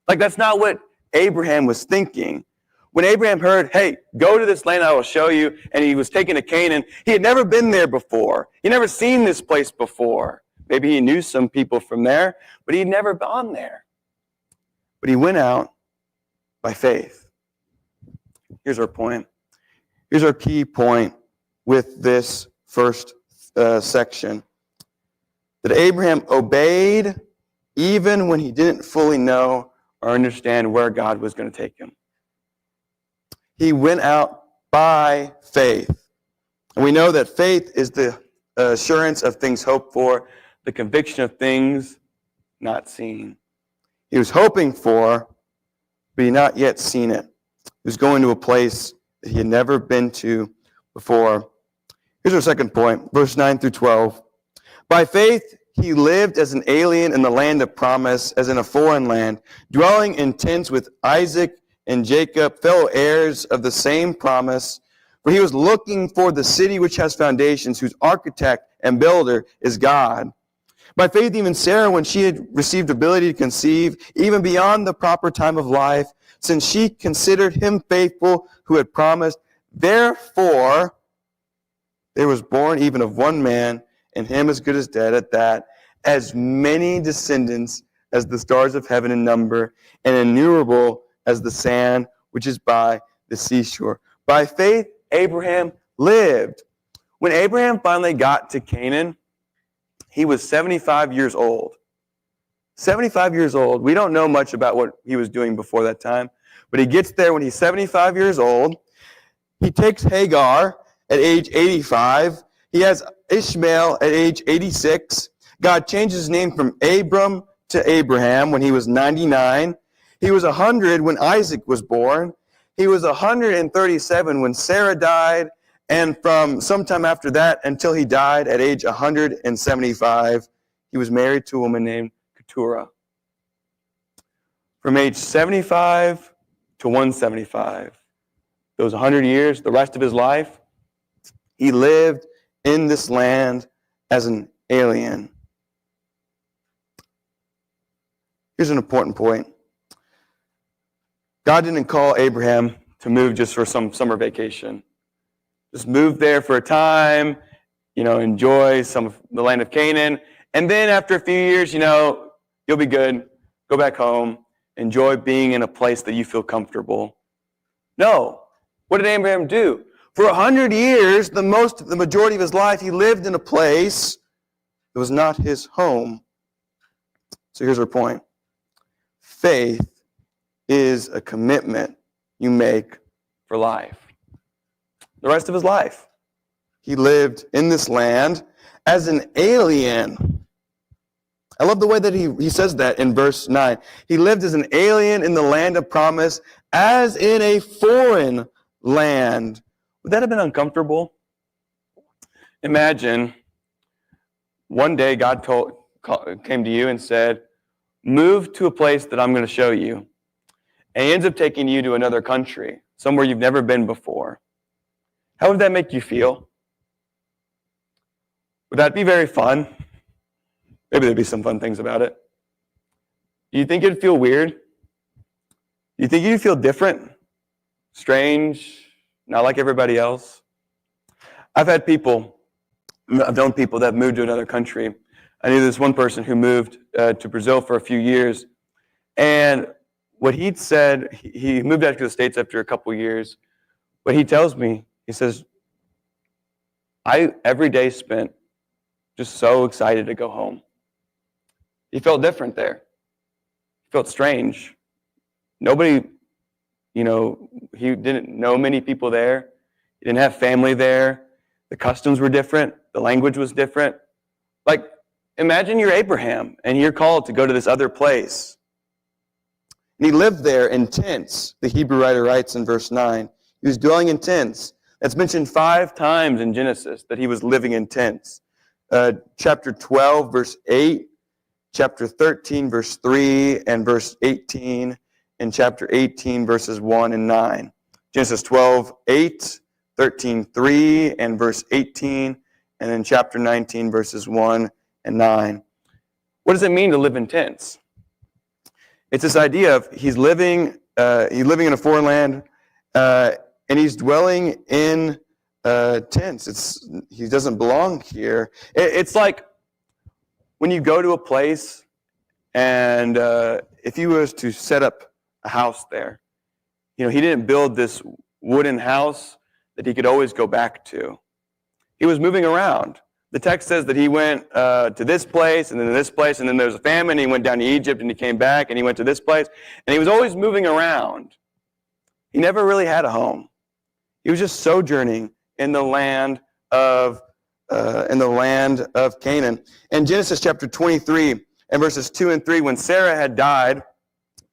Like, that's not what Abraham was thinking. When Abraham heard, hey, go to this land I will show you, and he was taken to Canaan, he had never been there before. He'd never seen this place before. Maybe he knew some people from there, but he'd never gone there. But he went out by faith. Here's our point. Here's our key point with this first section. That Abraham obeyed even when he didn't fully know or understand where God was going to take him. He went out by faith. And we know that faith is the assurance of things hoped for, the conviction of things not seen. He was hoping for, but he had not yet seen it. He was going to a place that he had never been to before. Here's our second point, verse 9 through 12. By faith, he lived as an alien in the land of promise, as in a foreign land, dwelling in tents with Isaac and Jacob, fellow heirs of the same promise. For he was looking for the city which has foundations, whose architect and builder is God. By faith, even Sarah, when she had received ability to conceive, even beyond the proper time of life, since she considered him faithful who had promised, therefore there was born even of one man, and him as good as dead at that, as many descendants as the stars of heaven in number, and innumerable as the sand which is by the seashore. By faith, Abraham lived. When Abraham finally got to Canaan, he was 75 years old. 75 years old. We don't know much about what he was doing before that time, but he gets there when he's 75 years old. He takes Hagar at age 85. He has Ishmael at age 86. God changed his name from Abram to Abraham when he was 99. He was 100 when Isaac was born. He was 137 when Sarah died, and from sometime after that until he died at age 175, he was married to a woman named Keturah. From age 75 to 175, those 100 years, the rest of his life, he lived in this land as an alien. Here's an important point. God didn't call Abraham to move just for some summer vacation. Just move there for a time, enjoy some of the land of Canaan. And then after a few years, you'll be good. Go back home. Enjoy being in a place that you feel comfortable. No. What did Abraham do? For 100 years, the majority of his life, he lived in a place that was not his home. So here's our point. Faith is a commitment you make for life. The rest of his life, he lived in this land as an alien. I love the way that he says that in verse 9. He lived as an alien in the land of promise, as in a foreign land. Would that have been uncomfortable? Imagine one day God came to you and said, move to a place that I'm going to show you. And he ends up taking you to another country, somewhere you've never been before. How would that make you feel? Would that be very fun? Maybe there'd be some fun things about it. Do you think it'd feel weird? Do you think you'd feel different? Strange? Not like everybody else? I've known people that have moved to another country. I knew this one person who moved to Brazil for a few years. And what he'd said, he moved out to the States after a couple years. But he tells me, he says, I every day spent just so excited to go home. He felt different there. He felt strange. Nobody, he didn't know many people there. He didn't have family there. The customs were different. The language was different. Like, imagine you're Abraham and you're called to go to this other place. And he lived there in tents, the Hebrew writer writes in verse 9. He was dwelling in tents. That's mentioned 5 times in Genesis that he was living in tents. Chapter 12, verse 8, chapter 13, verse 3, and verse 18, and chapter 18, verses 1 and 9. Genesis 12, 8, 13, 3, and verse 18, and then chapter 19, verses 1 and 9. What does it mean to live in tents? It's this idea of he's living in a foreign land, and he's dwelling in tents. He doesn't belong here. It's like when you go to a place, and if he was to set up a house there, he didn't build this wooden house that he could always go back to. He was moving around. The text says that he went to this place, and then to this place, and then there was a famine, and he went down to Egypt, and he came back, and he went to this place, and he was always moving around. He never really had a home. He was just sojourning in the land of Canaan. In Genesis chapter 23 and verses 2 and 3, when Sarah had died,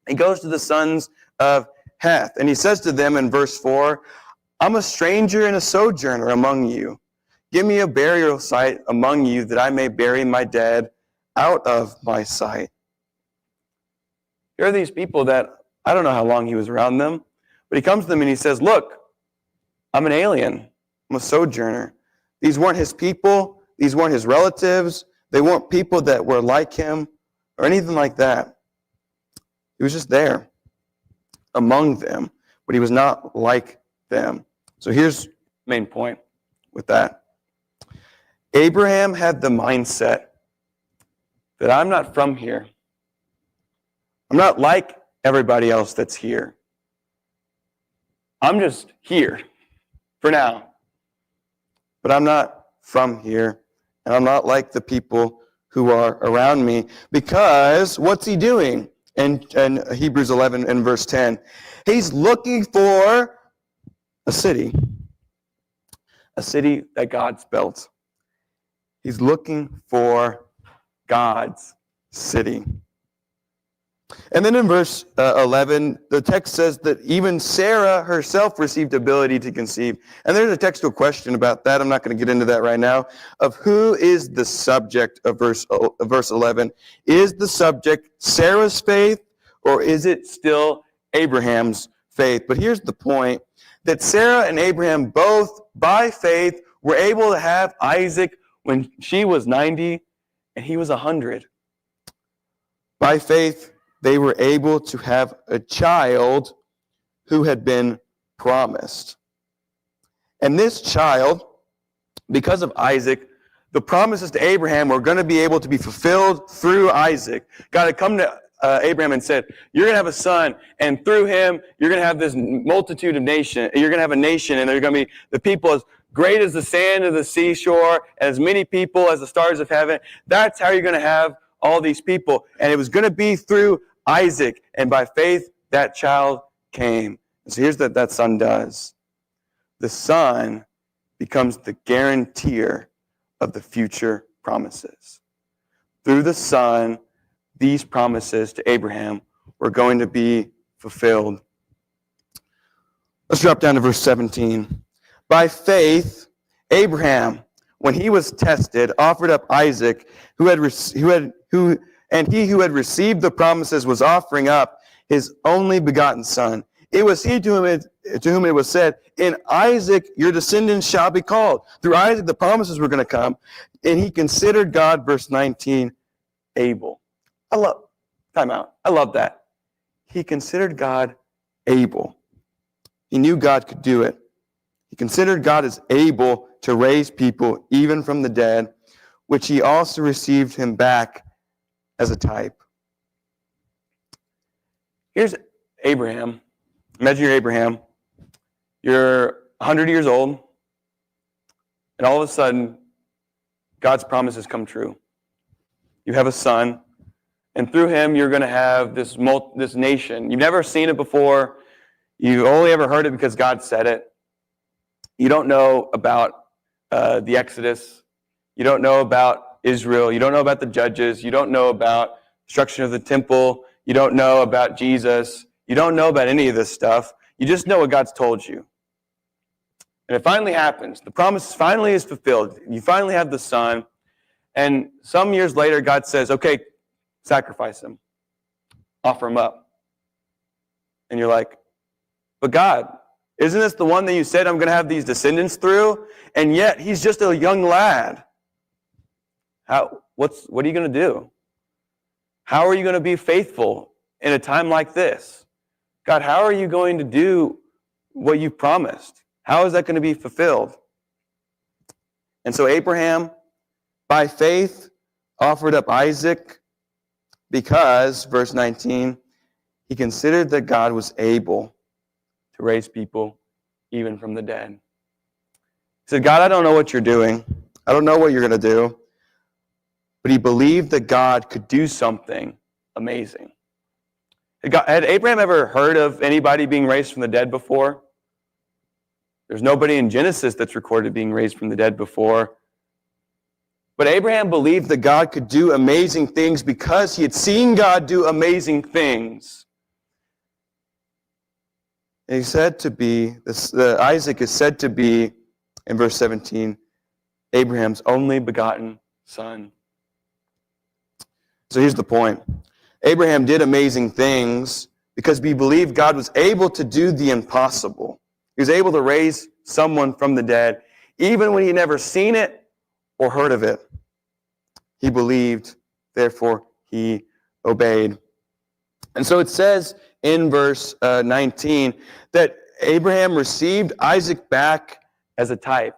he goes to the sons of Heth, and he says to them in verse 4, I'm a stranger and a sojourner among you. Give me a burial site among you that I may bury my dead out of my sight. Here are these people that I don't know how long he was around them, but he comes to them and he says, look, I'm an alien. I'm a sojourner. These weren't his people. These weren't his relatives. They weren't people that were like him or anything like that. He was just there among them, but he was not like them. So here's the main point with that. Abraham had the mindset that I'm not from here. I'm not like everybody else that's here. I'm just here for now. But I'm not from here, and I'm not like the people who are around me. Because what's he doing in Hebrews 11 and verse 10? He's looking for a city that God's built. He's looking for God's city. And then in verse 11, the text says that even Sarah herself received ability to conceive. And there's a textual question about that. I'm not going to get into that right now. Of who is the subject of verse 11? Is the subject Sarah's faith, or is it still Abraham's faith? But here's the point, that Sarah and Abraham both, by faith, were able to have Isaac when she was 90 and he was 100. By faith, they were able to have a child who had been promised. And this child, because of Isaac, the promises to Abraham were going to be able to be fulfilled through Isaac. God had come to Abraham and said, you're going to have a son, and through him, you're going to have this multitude of nations. You're going to have a nation, and they're going to be the people as great as the sand of the seashore, and as many people as the stars of heaven. That's how you're going to have all these people. And it was going to be through Isaac. And by faith, that child came. And so here's what that son does. The son becomes the guarantor of the future promises. Through the son, these promises to Abraham were going to be fulfilled. Let's drop down to verse 17. By faith, Abraham, when he was tested, offered up Isaac, he who had received the promises was offering up his only begotten son. It was he to whom it was said, in Isaac your descendants shall be called. Through Isaac the promises were going to come. And he considered God, verse 19, able. Time out. I love that. He considered God able. He knew God could do it. He considered God as able to raise people even from the dead, which he also received him back as a type. Here's Abraham. Imagine you're Abraham. You're 100 years old, and all of a sudden, God's promises come true. You have a son, and through him, you're going to have this nation. You've never seen it before. You only ever heard it because God said it. You don't know about the Exodus. You don't know about Israel. You don't know about the judges. You don't know about destruction of the temple. You don't know about Jesus. You don't know about any of this stuff. You just know what God's told you. And it finally happens. The promise finally is fulfilled. You finally have the son. And some years later, God says, okay, sacrifice him. Offer him up. And you're like, but God, isn't this the one that you said I'm going to have these descendants through? And yet, he's just a young lad. What are you going to do? How are you going to be faithful in a time like this? God, how are you going to do what you promised? How is that going to be fulfilled? And so Abraham, by faith, offered up Isaac because, verse 19, he considered that God was able to raise people even from the dead. He said, God, I don't know what you're doing. I don't know what you're going to do. But he believed that God could do something amazing. Had Abraham ever heard of anybody being raised from the dead before? There's nobody in Genesis that's recorded being raised from the dead before. But Abraham believed that God could do amazing things because he had seen God do amazing things. And he's said to be, Isaac is said to be, in verse 17, Abraham's only begotten son. So here's the point. Abraham did amazing things because he believed God was able to do the impossible. He was able to raise someone from the dead, even when he never seen it or heard of it. He believed, therefore he obeyed. And so it says in verse 19 that Abraham received Isaac back as a type.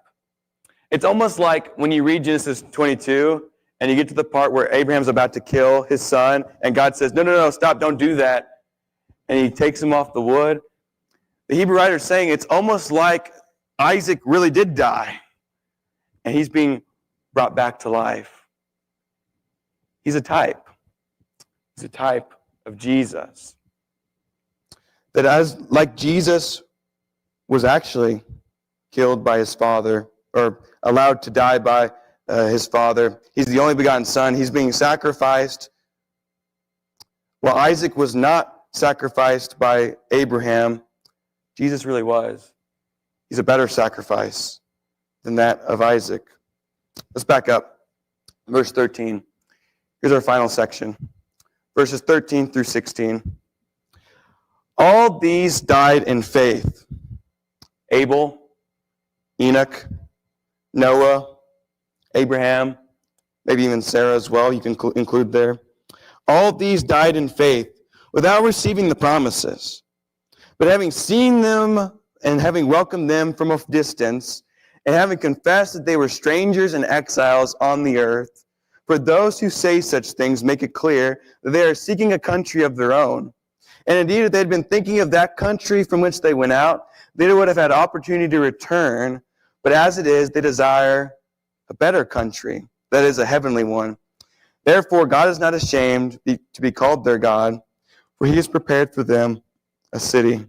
It's almost like when you read Genesis 22 and you get to the part where Abraham's about to kill his son and God says, no, stop, don't do that. And he takes him off the wood. The Hebrew writer is saying it's almost like Isaac really did die and he's being brought back to life. He's a type. He's a type of Jesus. That like Jesus was actually killed by his father, or allowed to die by his father. He's the only begotten son. He's being sacrificed. While Isaac was not sacrificed by Abraham, Jesus really was. He's a better sacrifice than that of Isaac. Let's back up. Verse 13. Here's our final section. Verses 13 through 16. All these died in faith. Abel, Enoch, Noah, Abraham, maybe even Sarah as well, you can include there. All these died in faith without receiving the promises. But having seen them and having welcomed them from a distance, and having confessed that they were strangers and exiles on the earth, for those who say such things make it clear that they are seeking a country of their own. And indeed, if they had been thinking of that country from which they went out, they would have had opportunity to return. But as it is, they desire a better country, that is, a heavenly one. Therefore, God is not ashamed to be called their God, for he has prepared for them a city.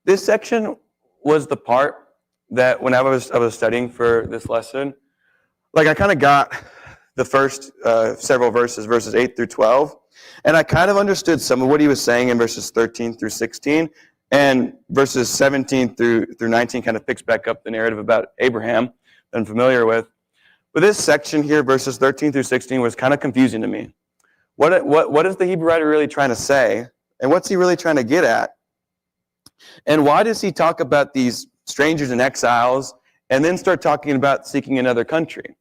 This section was the part that when I was studying for this lesson, like I kind of got the first several verses 8 through 12, and I kind of understood some of what he was saying in verses 13 through 16, and verses 17 through 19 kind of picks back up the narrative about Abraham that I'm familiar with. But this section here, verses 13 through 16, was kind of confusing to me. What is the Hebrew writer really trying to say? And what's he really trying to get at? And why does he talk about these strangers and exiles and then start talking about seeking another country?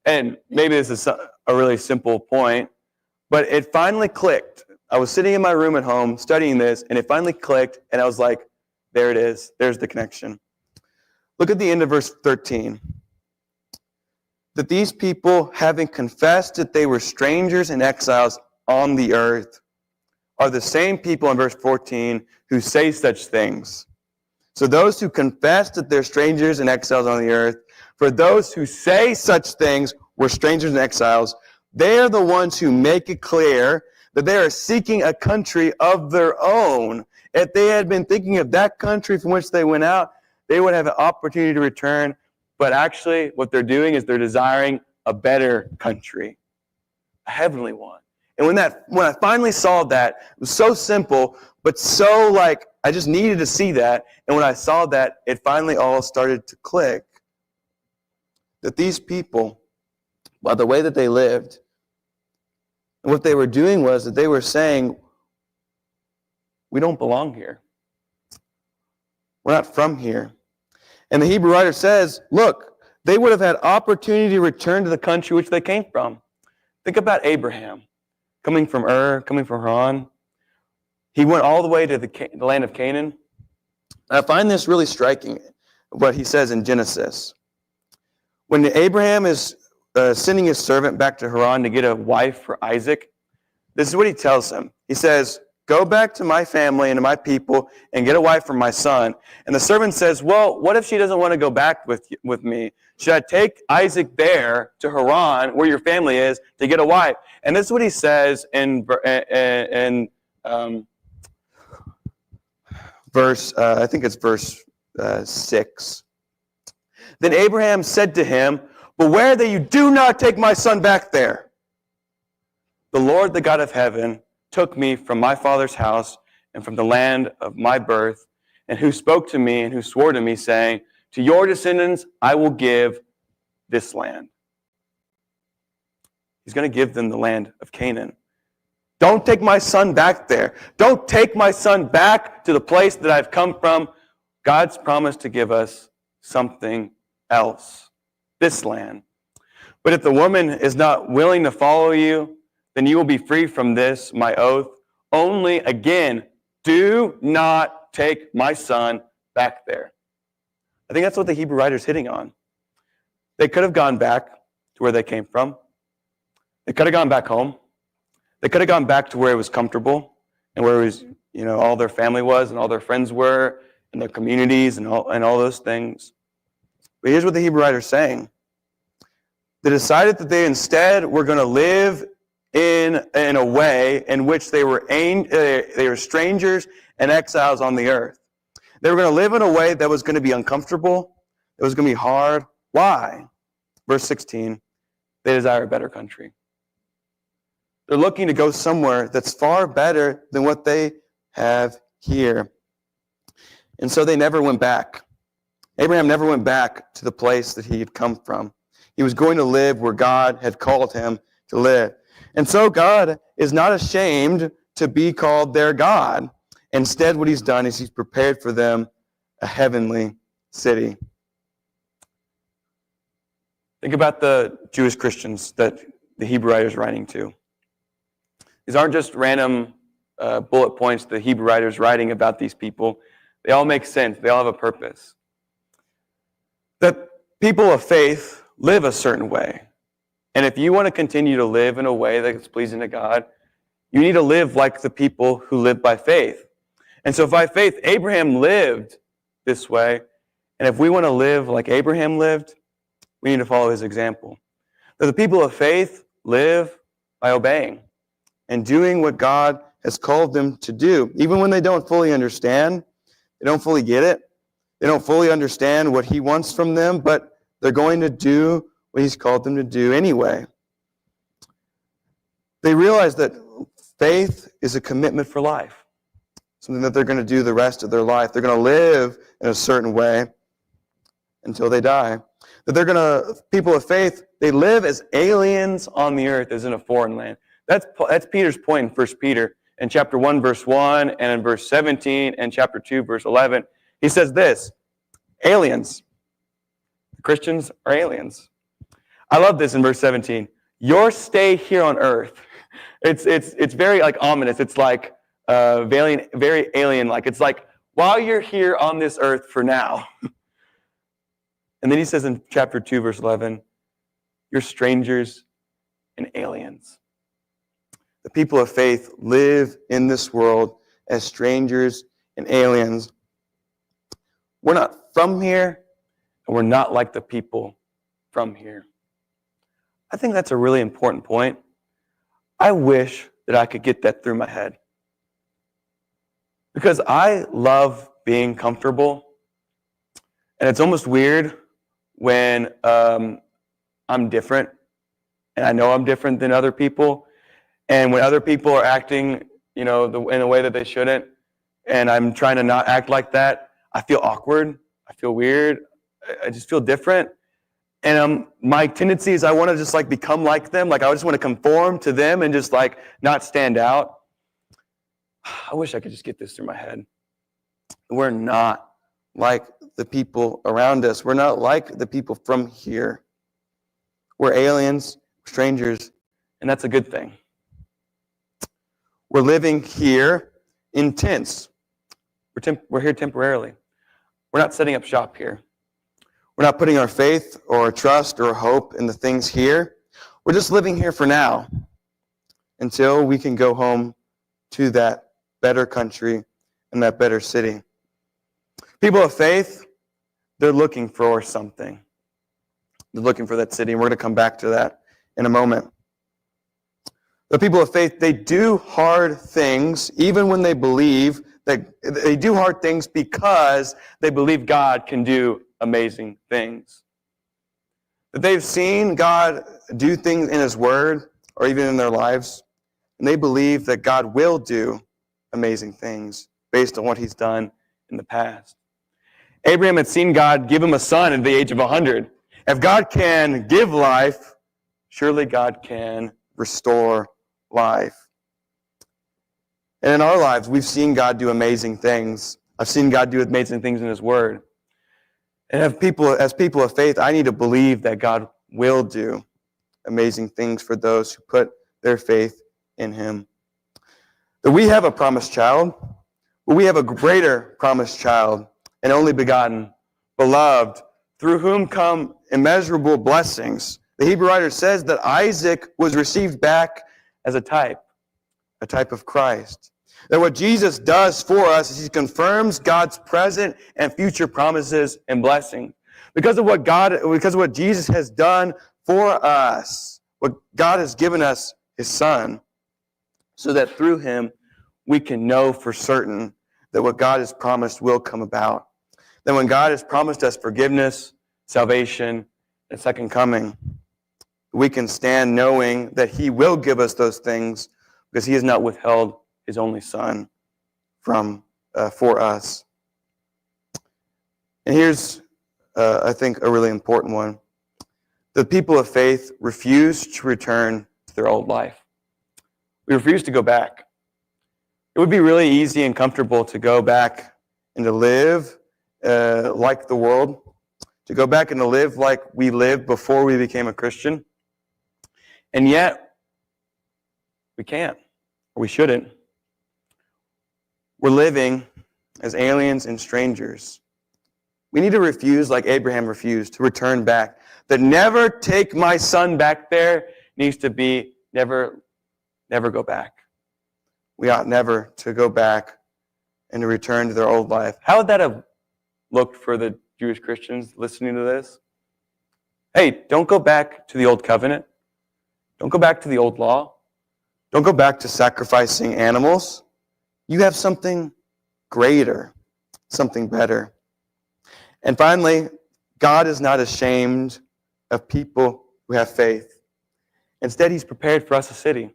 And maybe this is a really simple point, but it finally clicked. I was sitting in my room at home studying this, and it finally clicked, and I was like, there it is. There's the connection. Look at the end of verse 13. That these people, having confessed that they were strangers and exiles on the earth, are the same people in verse 14 who say such things. So those who confess that they're strangers and exiles on the earth, for those who say such things were strangers and exiles, they are the ones who make it clear that they are seeking a country of their own. If they had been thinking of that country from which they went out, they would have an opportunity to return. But actually, what they're doing is they're desiring a better country, a heavenly one. And when I finally saw that, it was so simple, but so like I just needed to see that. And when I saw that, it finally all started to click. That these people, by the way that they lived, and what they were doing was that they were saying, we don't belong here. We're not from here. And the Hebrew writer says, look, they would have had opportunity to return to the country which they came from. Think about Abraham, coming from coming from Haran. He went all the way to the land of Canaan. And I find this really striking, what he says in Genesis. When Abraham is sending his servant back to Haran to get a wife for Isaac, this is what he tells him. He says, go back to my family and to my people and get a wife for my son. And the servant says, well, what if she doesn't want to go back with me? Should I take Isaac there to Haran, where your family is, to get a wife? And this is what he says in verse 6. Then Abraham said to him, beware that you do not take my son back there. The Lord, the God of heaven, took me from my father's house and from the land of my birth, and who spoke to me and who swore to me, saying, to your descendants I will give this land. He's going to give them the land of Canaan. Don't take my son back there. Don't take my son back to the place that I've come from. God's promised to give us something else, this land. But if the woman is not willing to follow you, then you will be free from this, my oath. Only, again, do not take my son back there. I think that's what the Hebrew writer's hitting on. They could have gone back to where they came from. They could have gone back home. They could have gone back to where it was comfortable and where it was, all their family was and all their friends were and their communities and all those things. But here's what the Hebrew writer's saying. They decided that they instead were going to live in a way in which they were strangers and exiles on the earth. They were going to live in a way that was going to be uncomfortable. It was going to be hard. Why? Verse 16, they desire a better country. They're looking to go somewhere that's far better than what they have here. And so they never went back. Abraham never went back to the place that he had come from. He was going to live where God had called him to live. And so God is not ashamed to be called their God. Instead, what he's done is he's prepared for them a heavenly city. Think about the Jewish Christians that the Hebrew writer is writing to. These aren't just random bullet points the Hebrew writer is writing about these people. They all make sense. They all have a purpose. The people of faith live a certain way. And if you want to continue to live in a way that's pleasing to God, you need to live like the people who live by faith. And so by faith, Abraham lived this way. And if we want to live like Abraham lived, we need to follow his example. That the people of faith live by obeying and doing what God has called them to do. Even when they don't fully understand, they don't fully get it, they don't fully understand what he wants from them, but they're going to do what he's called them to do anyway. They realize that faith is a commitment for life, something that they're going to do the rest of their life. They're going to live in a certain way until they die. That people of faith, they live as aliens on the earth as in a foreign land. That's Peter's point in 1 Peter. In chapter 1, verse 1, and in verse 17, and chapter 2, verse 11. He says this, aliens. Christians are aliens. I love this in verse 17. Your stay here on earth. It's very ominous. It's very alien-like. It's like, while you're here on this earth for now. And then he says in chapter 2, verse 11, you're strangers and aliens. The people of faith live in this world as strangers and aliens. We're not from here, and we're not like the people from here. I think that's a really important point. I wish that I could get that through my head. Because I love being comfortable. And it's almost weird when I'm different, and I know I'm different than other people. And when other people are acting, in a way that they shouldn't, and I'm trying to not act like that, I feel awkward. I feel weird. I just feel different. And my tendency is I want to just become like them. I just want to conform to them and just not stand out. I wish I could just get this through my head. We're not like the people around us. We're not like the people from here. We're aliens, strangers, and that's a good thing. We're living here in tents. We're here temporarily. We're not setting up shop here. We're not putting our faith or our trust or hope in the things here. We're just living here for now until we can go home to that better country and that better city. People of faith, they're looking for something. They're looking for that city, and we're going to come back to that in a moment. The people of faith, they do hard things even when they believe that they do hard things because they believe God can do amazing things. That they've seen God do things in His Word or even in their lives, and they believe that God will do amazing things based on what He's done in the past. Abraham had seen God give him a son at the age of 100. If God can give life, surely God can restore life. And in our lives, we've seen God do amazing things. I've seen God do amazing things in His Word. And as people of faith, I need to believe that God will do amazing things for those who put their faith in him. That we have a promised child, but we have a greater promised child, an only begotten, beloved, through whom come immeasurable blessings. The Hebrew writer says that Isaac was received back as a type of Christ. That what Jesus does for us is he confirms God's present and future promises and blessings. Because of what Jesus has done for us, what God has given us, his Son, so that through him we can know for certain that what God has promised will come about. That when God has promised us forgiveness, salvation, and second coming, we can stand knowing that he will give us those things because he has not withheld his only Son for us. And here's, I think, a really important one. The people of faith refuse to return to their old life. We refuse to go back. It would be really easy and comfortable to go back and to live like the world, to go back and to live like we lived before we became a Christian. And yet, we can't, or we shouldn't. We're living as aliens and strangers. We need to refuse, like Abraham refused, to return back. That never take my son back there needs to be never go back. We ought never to go back and to return to their old life. How would that have looked for the Jewish Christians listening to this? Hey, don't go back to the old covenant. Don't go back to the old law. Don't go back to sacrificing animals. You have something greater, something better. And finally, God is not ashamed of people who have faith. Instead, he's prepared for us a city.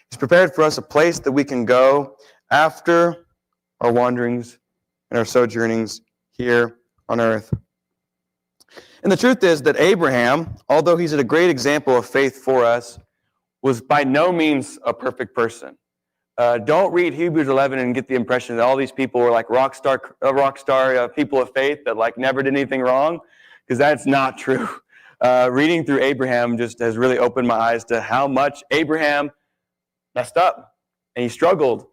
He's prepared for us a place that we can go after our wanderings and our sojournings here on earth. And the truth is that Abraham, although he's a great example of faith for us, was by no means a perfect person. Don't read Hebrews 11 and get the impression that all these people were like rock star people of faith that like never did anything wrong, because that's not true. Reading through Abraham just has really opened my eyes to how much Abraham messed up, and he struggled,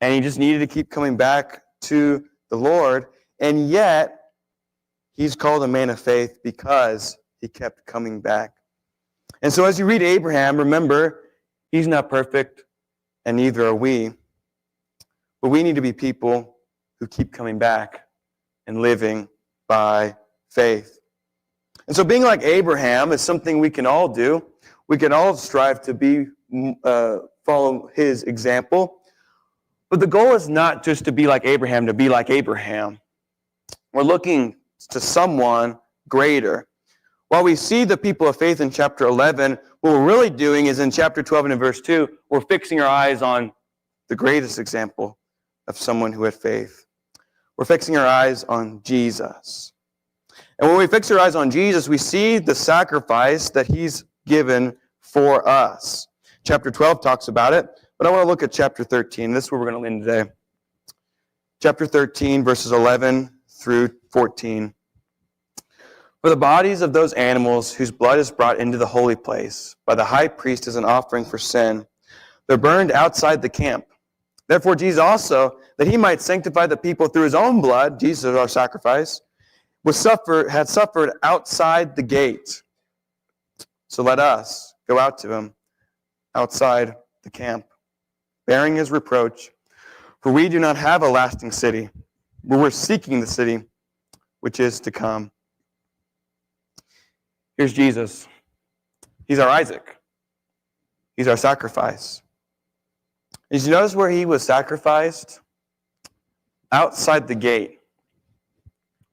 and he just needed to keep coming back to the Lord, and yet he's called a man of faith because he kept coming back. And so as you read Abraham, remember, he's not perfect, and neither are we. But we need to be people who keep coming back and living by faith. And so being like Abraham is something we can all do. We can all strive to follow his example. But the goal is not just to be like Abraham, to be like Abraham. We're looking to someone greater. While we see the people of faith in chapter 11, what we're really doing is in chapter 12 and in verse 2, we're fixing our eyes on the greatest example of someone who had faith. We're fixing our eyes on Jesus. And when we fix our eyes on Jesus, we see the sacrifice that he's given for us. Chapter 12 talks about it, but I want to look at chapter 13. This is where we're going to end today. Chapter 13, verses 11 through 14. For the bodies of those animals whose blood is brought into the holy place by the high priest as an offering for sin, they're burned outside the camp. Therefore Jesus also, that he might sanctify the people through his own blood, Jesus our sacrifice, had suffered outside the gate. So let us go out to him outside the camp, bearing his reproach. For we do not have a lasting city, but we're seeking the city which is to come. Here's Jesus. He's our Isaac. He's our sacrifice. Did you notice where he was sacrificed? Outside the gate.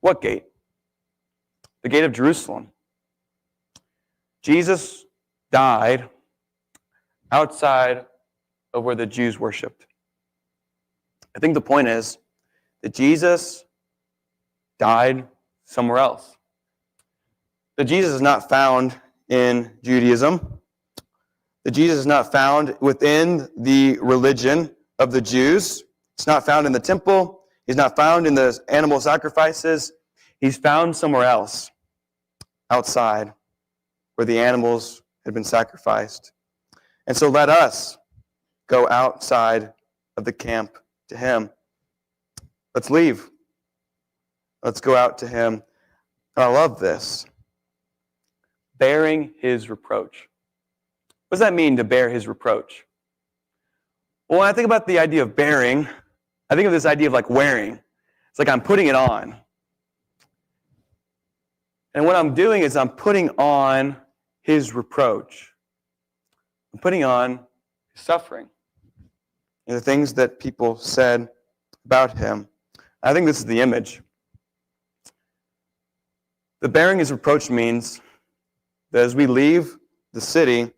What gate? The gate of Jerusalem. Jesus died outside of where the Jews worshipped. I think the point is that Jesus died somewhere else. That Jesus is not found in Judaism. That Jesus is not found within the religion of the Jews. It's not found in the temple. He's not found in the animal had been sacrificed. And so let us go outside of the camp to him. Let's leave. Let's go out to him. And I love this. Bearing his reproach. What does that mean to bear his reproach? Well, when I think about the idea of bearing, I think of this idea of like wearing. It's like I'm putting it on. And what I'm doing is I'm putting on his reproach. I'm putting on his suffering. And the things that people said about him. I think this is the image. The bearing his reproach means that as we leave the city,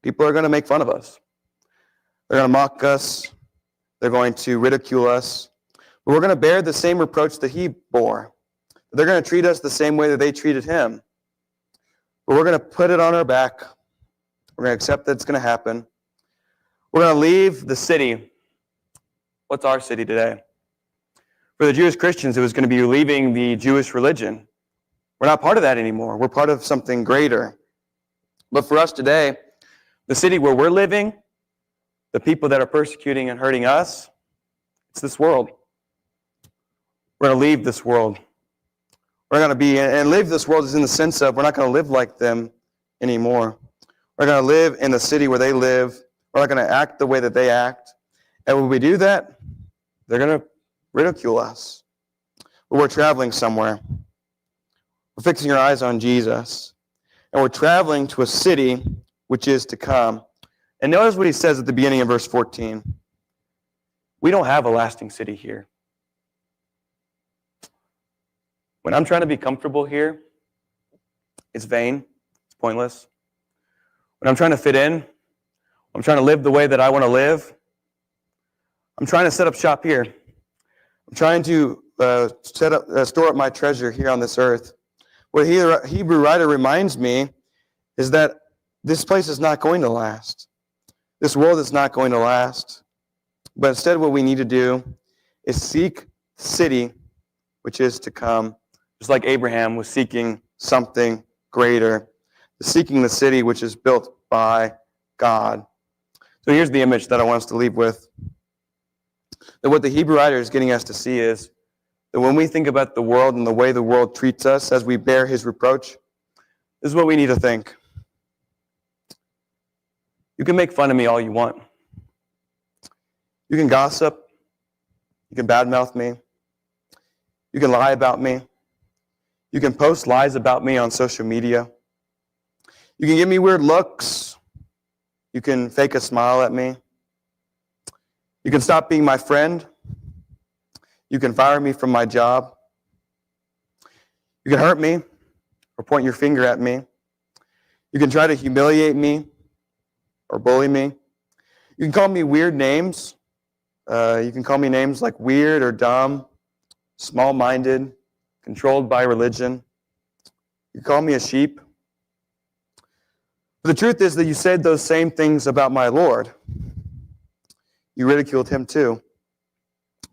people are going to make fun of us. They're going to mock us. They're going to ridicule us. But we're going to bear the same reproach that he bore. They're going to treat us the same way that they treated him. But we're going to put it on our back. We're going to accept that it's going to happen. We're going to leave the city. What's our city today? For the Jewish Christians, it was going to be leaving the Jewish religion. We're not part of that anymore. We're part of something greater. But for us today, the city where we're living, the people that are persecuting and hurting us, it's this world. We're going to leave this world. We're going to be, and live this world is in the sense of we're not going to live like them anymore. We're going to live in the city where they live. We're not going to act the way that they act. And when we do that, they're going to ridicule us. But we're traveling somewhere. We're fixing our eyes on Jesus. And we're traveling to a city which is to come. And notice what he says at the beginning of verse 14. We don't have a lasting city here. When I'm trying to be comfortable here, it's vain, it's pointless. When I'm trying to fit in, I'm trying to live the way that I want to live, I'm trying to set up shop here. I'm trying to store up my treasure here on this earth. What the Hebrew writer reminds me is that this place is not going to last. This world is not going to last. But instead what we need to do is seek the city which is to come. Just like Abraham was seeking something greater. Seeking the city which is built by God. So here's the image that I want us to leave with. That what the Hebrew writer is getting us to see is that when we think about the world and the way the world treats us as we bear his reproach, this is what we need to think. You can make fun of me all you want. You can gossip. You can badmouth me. You can lie about me. You can post lies about me on social media. You can give me weird looks. You can fake a smile at me. You can stop being my friend. You can fire me from my job. You can hurt me or point your finger at me. You can try to humiliate me or bully me. You can call me weird names. You can call me names like weird or dumb, small-minded, controlled by religion. You can call me a sheep. But the truth is that you said those same things about my Lord. You ridiculed him too.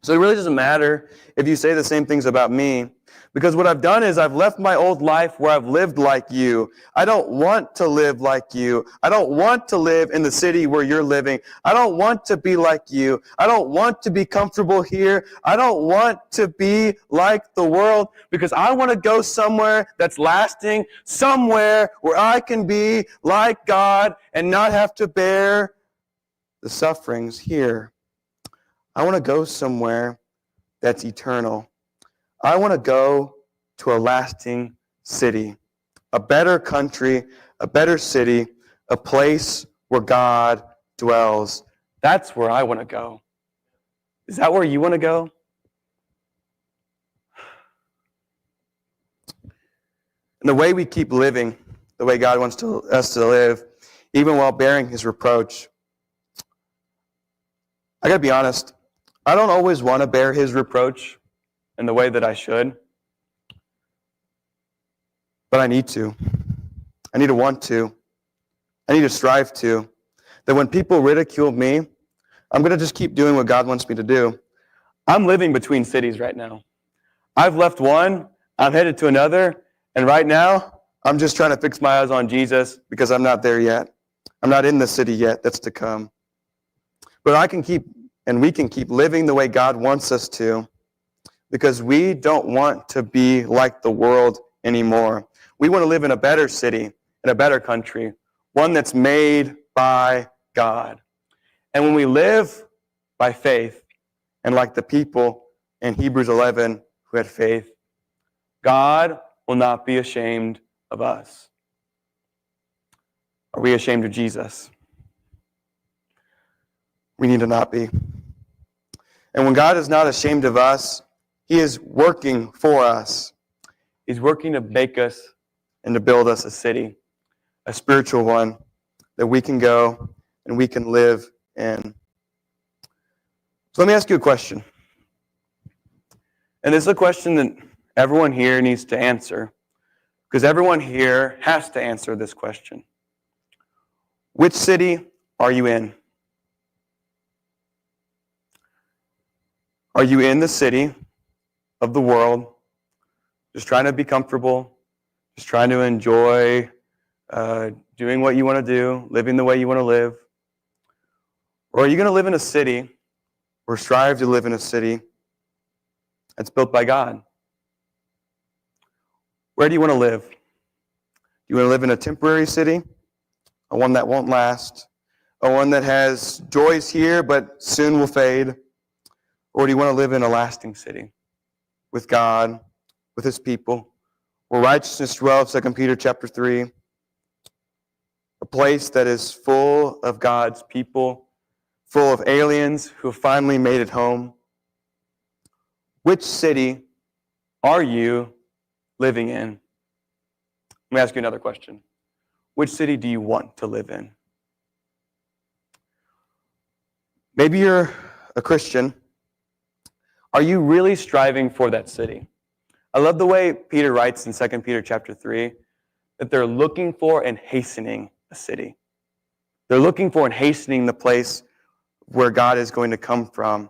So it really doesn't matter if you say the same things about me, because what I've done is I've left my old life where I've lived like you. I don't want to live like you. I don't want to live in the city where you're living. I don't want to be like you. I don't want to be comfortable here. I don't want to be like the world, because I want to go somewhere that's lasting, somewhere where I can be like God and not have to bear the sufferings here. I want to go somewhere that's eternal. I want to go to a lasting city, a better country, a better city, a place where God dwells. That's where I want to go. Is that where you want to go? And the way we keep living, the way God wants us to live, even while bearing his reproach, I got to be honest, I don't always want to bear his reproach in the way that I should. But I need to. I need to want to. I need to strive to. That when people ridicule me, I'm going to just keep doing what God wants me to do. I'm living between cities right now. I've left one, I'm headed to another, and right now, I'm just trying to fix my eyes on Jesus because I'm not there yet. I'm not in the city yet that's to come. But I can keep, and we can keep living the way God wants us to, because we don't want to be like the world anymore. We want to live in a better city, in a better country, one that's made by God. And when we live by faith, and like the people in Hebrews 11 who had faith, God will not be ashamed of us. Are we ashamed of Jesus? We need to not be. And when God is not ashamed of us, He is working for us. He's working to make us and to build us a city, a spiritual one that we can go and we can live in. So let me ask you a question. And this is a question that everyone here needs to answer, because everyone here has to answer this question. Which city are you in? Are you in the city of the world, just trying to be comfortable, just trying to enjoy doing what you want to do, living the way you want to live? Or are you going to live in a city, or strive to live in a city that's built by God? Where do you want to live? Do you want to live in a temporary city, a one that won't last, a one that has joys here but soon will fade? Or do you want to live in a lasting city with God, with His people, where righteousness dwells, 2 Peter chapter 3, a place that is full of God's people, full of aliens who have finally made it home? Which city are you living in? Let me ask you another question. Which city do you want to live in? Maybe you're a Christian. Are you really striving for that city? I love the way Peter writes in 2 Peter chapter 3 that they're looking for and hastening a city. They're looking for and hastening the place where God is going to come from.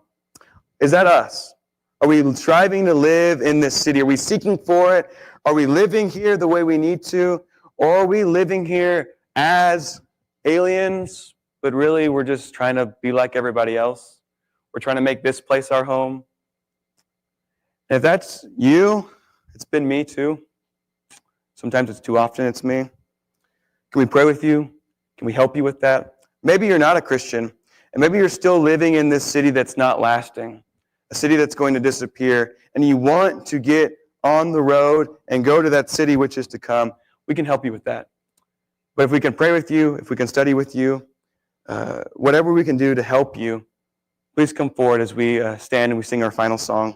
Is that us? Are we striving to live in this city? Are we seeking for it? Are we living here the way we need to? Or are we living here as aliens, but really we're just trying to be like everybody else? We're trying to make this place our home. And if that's you, it's been me too. Sometimes it's too often it's me. Can we pray with you? Can we help you with that? Maybe you're not a Christian, and maybe you're still living in this city that's not lasting, a city that's going to disappear, and you want to get on the road and go to that city which is to come. We can help you with that. But if we can pray with you, if we can study with you, whatever we can do to help you, please come forward as we stand and we sing our final song.